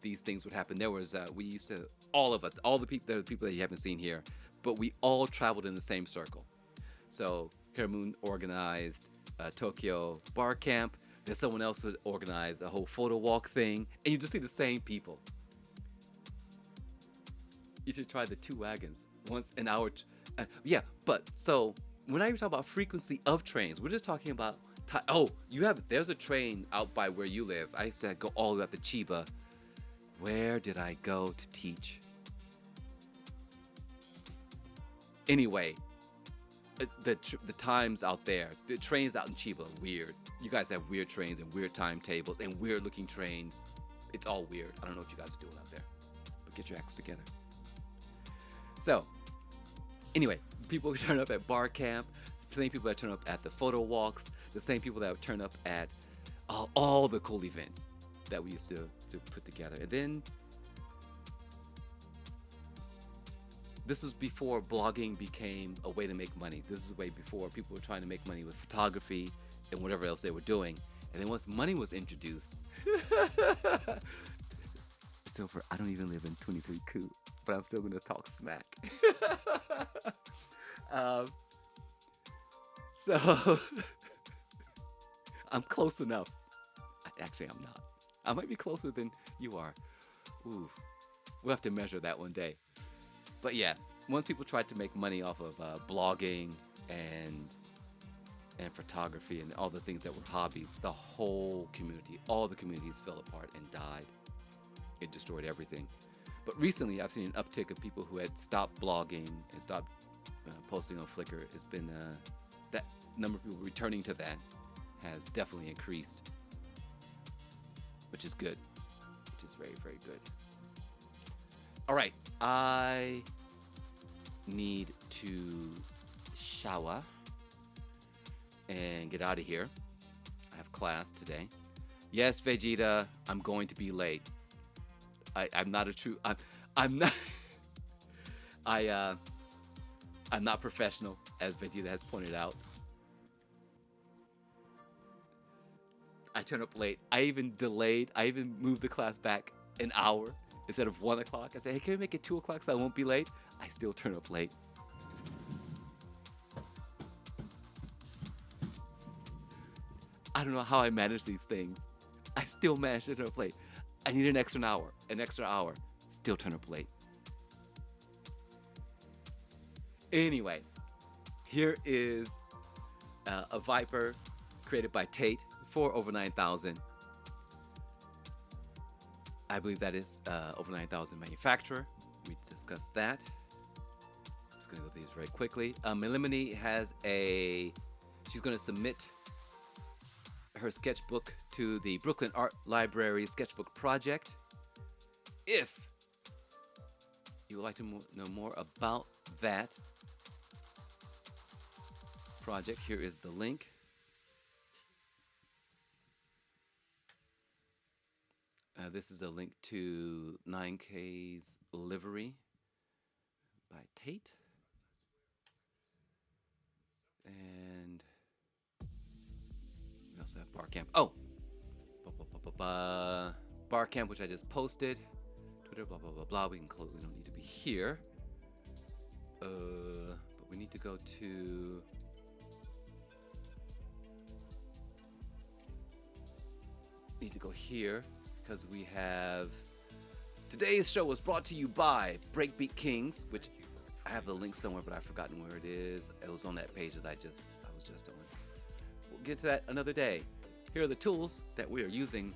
these things would happen. There was we used to, all of us, all the people that you haven't seen here, but we all traveled in the same circle. So Karamoon organized Tokyo Bar Camp. Then someone else would organize a whole photo walk thing, and you just see the same people. You should try the 2 wagons once an hour. But so when I talk about frequency of trains, we're just talking about there's a train out by where you live. I used to go all the way up to Chiba. Where did I go to teach? Anyway, the times out there, the trains out in Chiba are weird. You guys have weird trains and weird timetables and weird looking trains. It's all weird. I don't know what you guys are doing out there, but get your acts together. So, anyway, people who turn up at bar camp, the same people that turn up at the photo walks, the same people that would turn up at all the cool events that we used to put together. And then, this was before blogging became a way to make money. This is way before people were trying to make money with photography and whatever else they were doing. And then once money was introduced, so I don't even live in 23 Coup, but I'm still going to talk smack. So I'm close enough. Actually, I'm not. I might be closer than you are. Ooh, we'll have to measure that one day. But yeah, once people tried to make money off of blogging and photography and all the things that were hobbies, the whole community, all the communities fell apart and died. It destroyed everything. But recently, I've seen an uptick of people who had stopped blogging and stopped posting on Flickr. It's been that number of people returning to that has definitely increased, which is good, which is very, very good. All right. I need to shower and get out of here. I have class today. Yes, Vegeta, I'm going to be late. I'm not a true. I'm not. I I'm not professional, as Vegeta has pointed out. I turn up late. I even delayed. I even moved the class back an hour instead of 1 o'clock. I said, hey, can we make it 2 o'clock so I won't be late? I still turn up late. I don't know how I manage these things. I still manage to turn up late. I need an extra hour. Still turn up late. Anyway, here is a Viper created by Tate for over 9,000. I believe that is over 9,000 manufacturer. We discussed that. I'm just going to go through these very quickly. Melimini has she's going to submit her sketchbook to the Brooklyn Art Library Sketchbook Project. If you would like to know more about that project, here is the link. This is a link to 9K's Livery by Tate. And we also have Bar Camp. Oh! Bar Camp, which I just posted. Twitter, blah, blah, blah, blah. We can close. We don't need to be here. But we need to go to... Need to go here because we have... Today's show was brought to you by Breakbeat Kings, which I have the link somewhere, but I've forgotten where it is. It was on that page that I was just on. We'll get to that another day. Here are the tools that we are using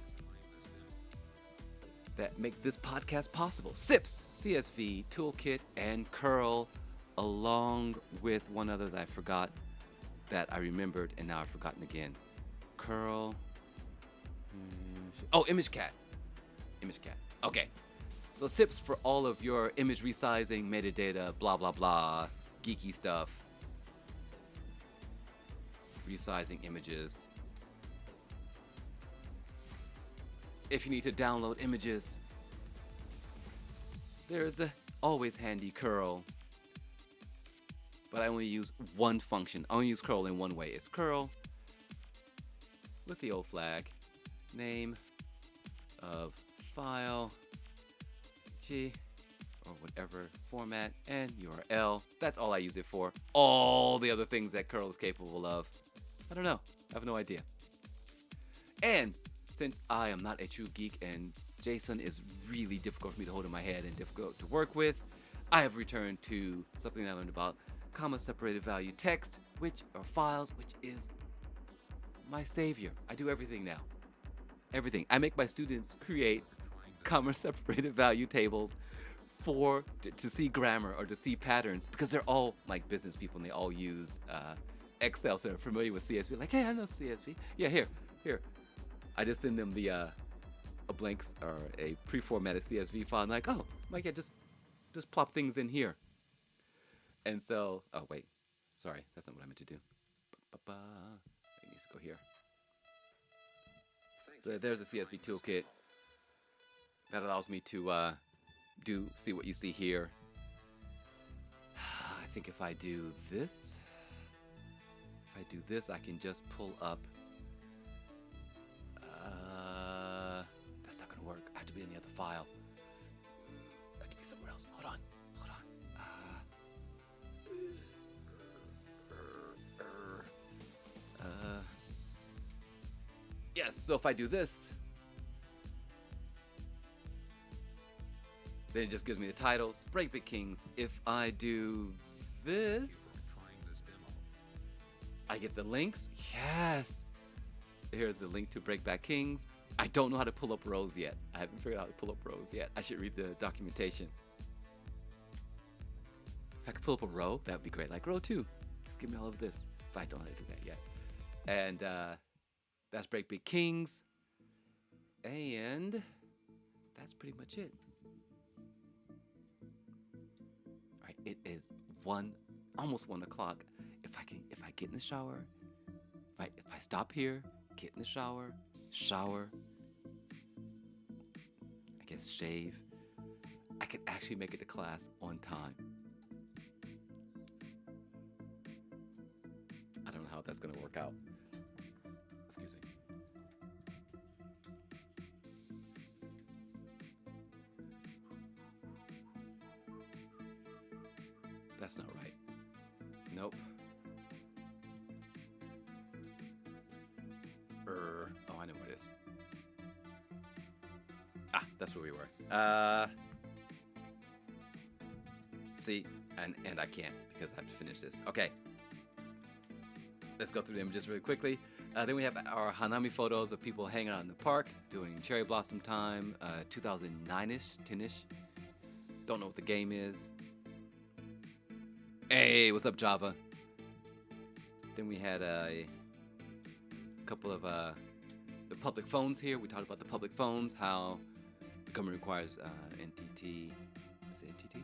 that make this podcast possible. SIPS, CSV, Toolkit, and Curl, along with one other that I forgot that I remembered and now I've forgotten again. Curl. Oh, ImageCat. ImageCat. Okay. So SIPs for all of your image resizing, metadata, blah, blah, blah, geeky stuff. Resizing images. If you need to download images, there's a always handy curl. But I only use one function. I only use curl in one way. It's curl with the old flag, name of file, G, or whatever format, and URL. That's all I use it for. All the other things that curl is capable of, I don't know. I have no idea. And since I am not a true geek and JSON is really difficult for me to hold in my head and difficult to work with, I have returned to something I learned about comma separated value text, which are files, which is my savior. I do everything now. Everything. I make my students create comma separated value tables to see grammar or to see patterns, because they're all like business people and they all use Excel, so they're familiar with CSV. Like, hey, I know CSV. Yeah, here. I just send them the a blank or a pre-formatted CSV file. And like, oh, Mike, yeah, just plop things in here. And so, oh wait, sorry, that's not what I meant to do. It needs to go here. So there's a CSV toolkit that allows me to see what you see here. I think if I do this, I can just pull up. That's not gonna work. I have to be in the other file. That could be somewhere else. Hold on. Yes, so if I do this, then it just gives me the titles, Breakbeat Kings. If I do this, I get the links. Yes. Here's the link to Breakback Kings. I don't know how to pull up rows yet. I haven't figured out how to pull up rows yet. I should read the documentation. If I could pull up a row, that would be great. Like row 2. Just give me all of this. If I don't know how to do that yet. And that's Breakbeat Kings. And that's pretty much it. It is one, almost 1 o'clock. If I get in the shower, if I stop here, get in the shower, I guess shave, I could actually make it to class on time. I don't know how that's gonna work out. Excuse me. That's not right. Nope. Oh, I know what it is. Ah, that's where we were. See, and I can't because I have to finish this. Okay. Let's go through the images really quickly. Then we have our Hanami photos of people hanging out in the park, doing cherry blossom time, 2009-ish, 10-ish. Don't know what the game is. Hey, what's up, Java? Then we had a couple of the public phones here. We talked about the public phones, how the government requires NTT, is it NTT?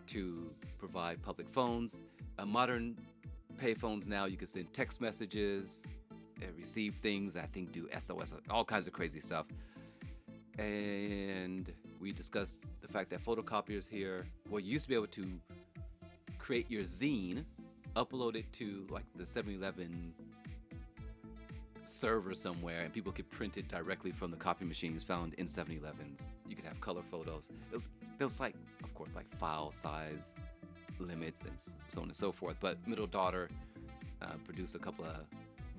To provide public phones. Modern payphones now, you can send text messages, receive things, I think do SOS, all kinds of crazy stuff. And we discussed the fact that photocopiers here, well, you used to be able to create your zine, upload it to like the 7-Eleven server somewhere, and people could print it directly from the copy machines found in 7-Elevens. You could have color photos. There was like, of course, like file size limits and so on and so forth. But middle daughter produced a couple of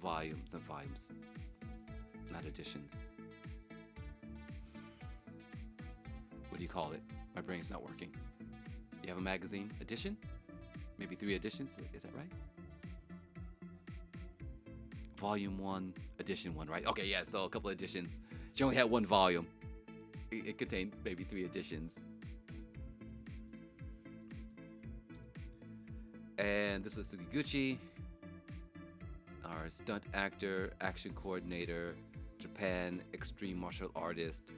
volumes, not editions. What do you call it? My brain's not working. You have a magazine edition? Maybe 3 editions? Is that right? Volume 1, edition 1, right? Okay, yeah, so a couple of editions. She only had 1 volume. It contained maybe 3 editions. And this was Sugiguchi, our stunt actor, action coordinator, Japan extreme martial artist,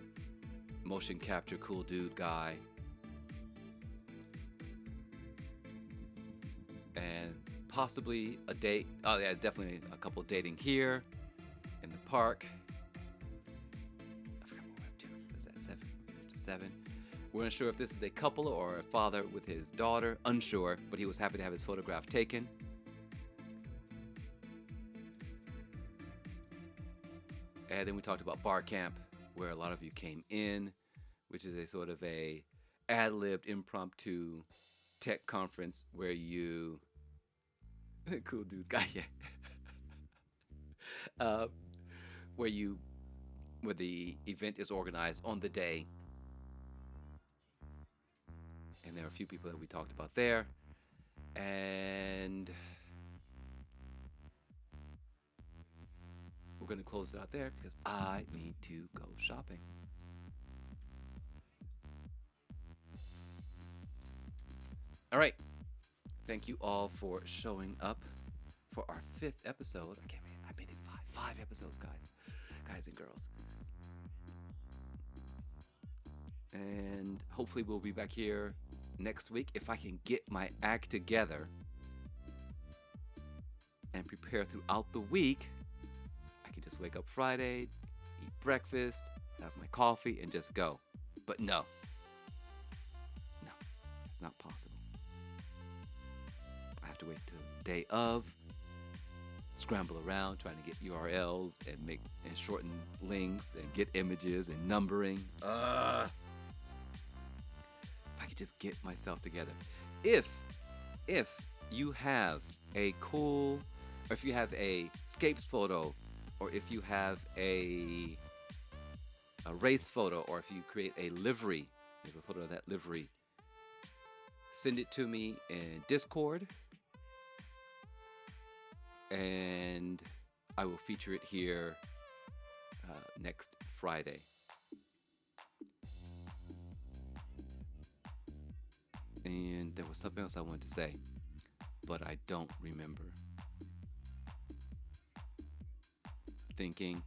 motion capture cool dude guy. And possibly a date. Oh yeah, definitely a couple dating here in the park. I forgot what we're up to. Is that 7? 7. We're unsure if this is a couple or a father with his daughter. Unsure, but he was happy to have his photograph taken. And then we talked about bar camp, where a lot of you came in, which is a sort of a ad-libbed impromptu tech conference where you cool dude guy, yeah. Where the event is organized on the day, and there are a few people that we talked about there, and we're going to close it out there because I need to go shopping. All right. Thank you all for showing up for our 5th episode. I can't believe I made it 5 episodes, guys and girls. And hopefully we'll be back here next week if I can get my act together and prepare throughout the week. I can just wake up Friday, eat breakfast, have my coffee, and just go. But no, it's not possible. I have to wait till the day of, scramble around trying to get URLs and shorten links and get images and numbering. If I could just get myself together. If you have a cool, or if you have a scapes photo, or if you have a race photo, or if you create a livery, you have a photo of that livery, send it to me in Discord, and I will feature it here next Friday. And there was something else I wanted to say, but I don't remember. Thinking.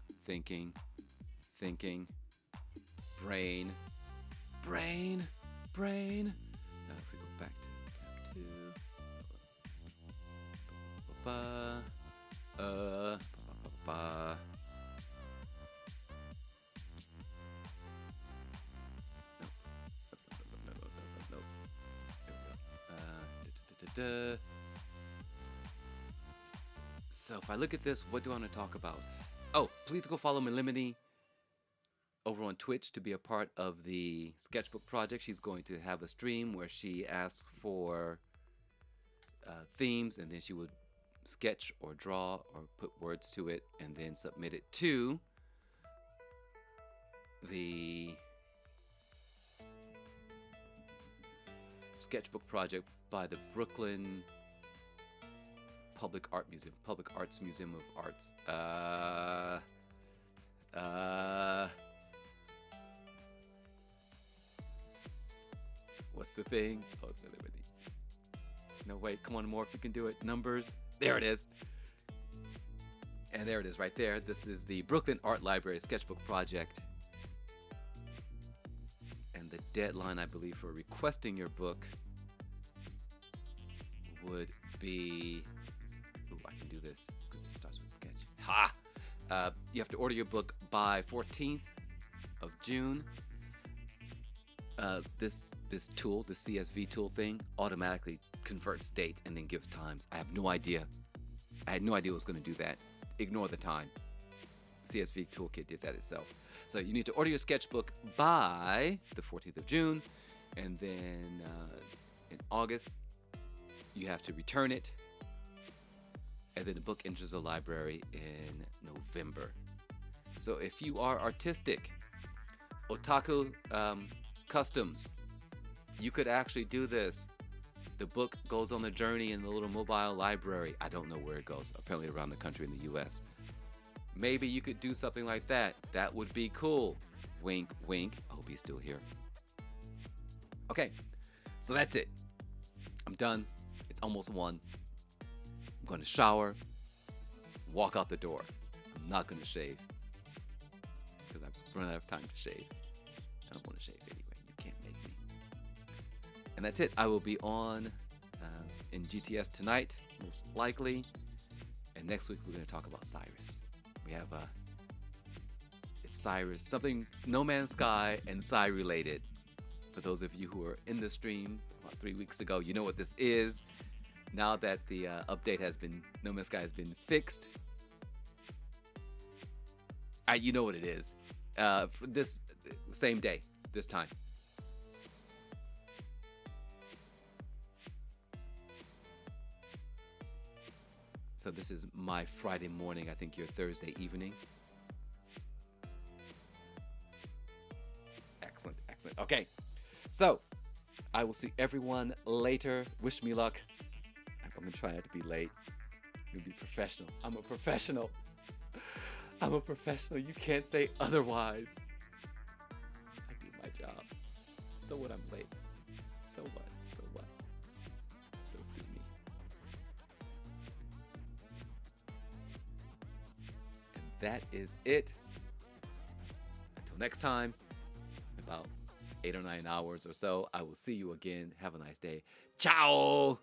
Brain. Now if we go back to tab So if I look at this, what do I want to talk about? Oh, please go follow Melimini over on Twitch to be a part of the sketchbook project. She's going to have a stream where she asks for themes, and then she would sketch or draw or put words to it and then submit it to the sketchbook project by the Brooklyn Public Arts Museum of Arts. What's the thing? Oh, it's Liberty. No, wait, come on, Morph, you can do it. Numbers. There it is. And there it is right there. This is the Brooklyn Art Library Sketchbook Project. And the deadline, I believe, for requesting your book would be... Ooh, I can do this because it starts with a sketch. Ha! You have to order your book by 14th of June. This tool, the CSV tool thing, automatically converts dates and then gives times. I have no idea. I had no idea it was going to do that. Ignore the time. CSV Toolkit did that itself. So you need to order your sketchbook by the 14th of June, and then in August you have to return it, and then the book enters the library in November. So if you are artistic, otaku customs, you could actually do this. The book goes on the journey in the little mobile library. I don't know where it goes, apparently around the country in the US. Maybe you could do something like that. That would be cool. Wink, wink. I hope he's still here. Okay, so that's it. I'm done. It's almost 1. I'm going to shower, walk out the door. I'm not going to shave because I've run out of time to shave. I don't want to shave anyway. You can't make me. And that's it. I will be on in GTS tonight, most likely. And next week we're going to talk about Cyrus. We have it's Cyrus, something No Man's Sky and Psy related. For those of you who were in the stream about 3 weeks ago, you know what this is. Now that the update has been, No Man's Sky has been fixed, you know what it is. For this same day, this time. So this is my Friday morning, I think your Thursday evening. Excellent, excellent. Okay, so I will see everyone later. Wish me luck. I'm gonna try not to be late. You'll be professional. I'm a professional. I'm a professional. You can't say otherwise. I do my job. So what, I'm late? So what? So what? So sue me. And that is it. Until next time, about 8 or 9 hours or so, I will see you again. Have a nice day. Ciao!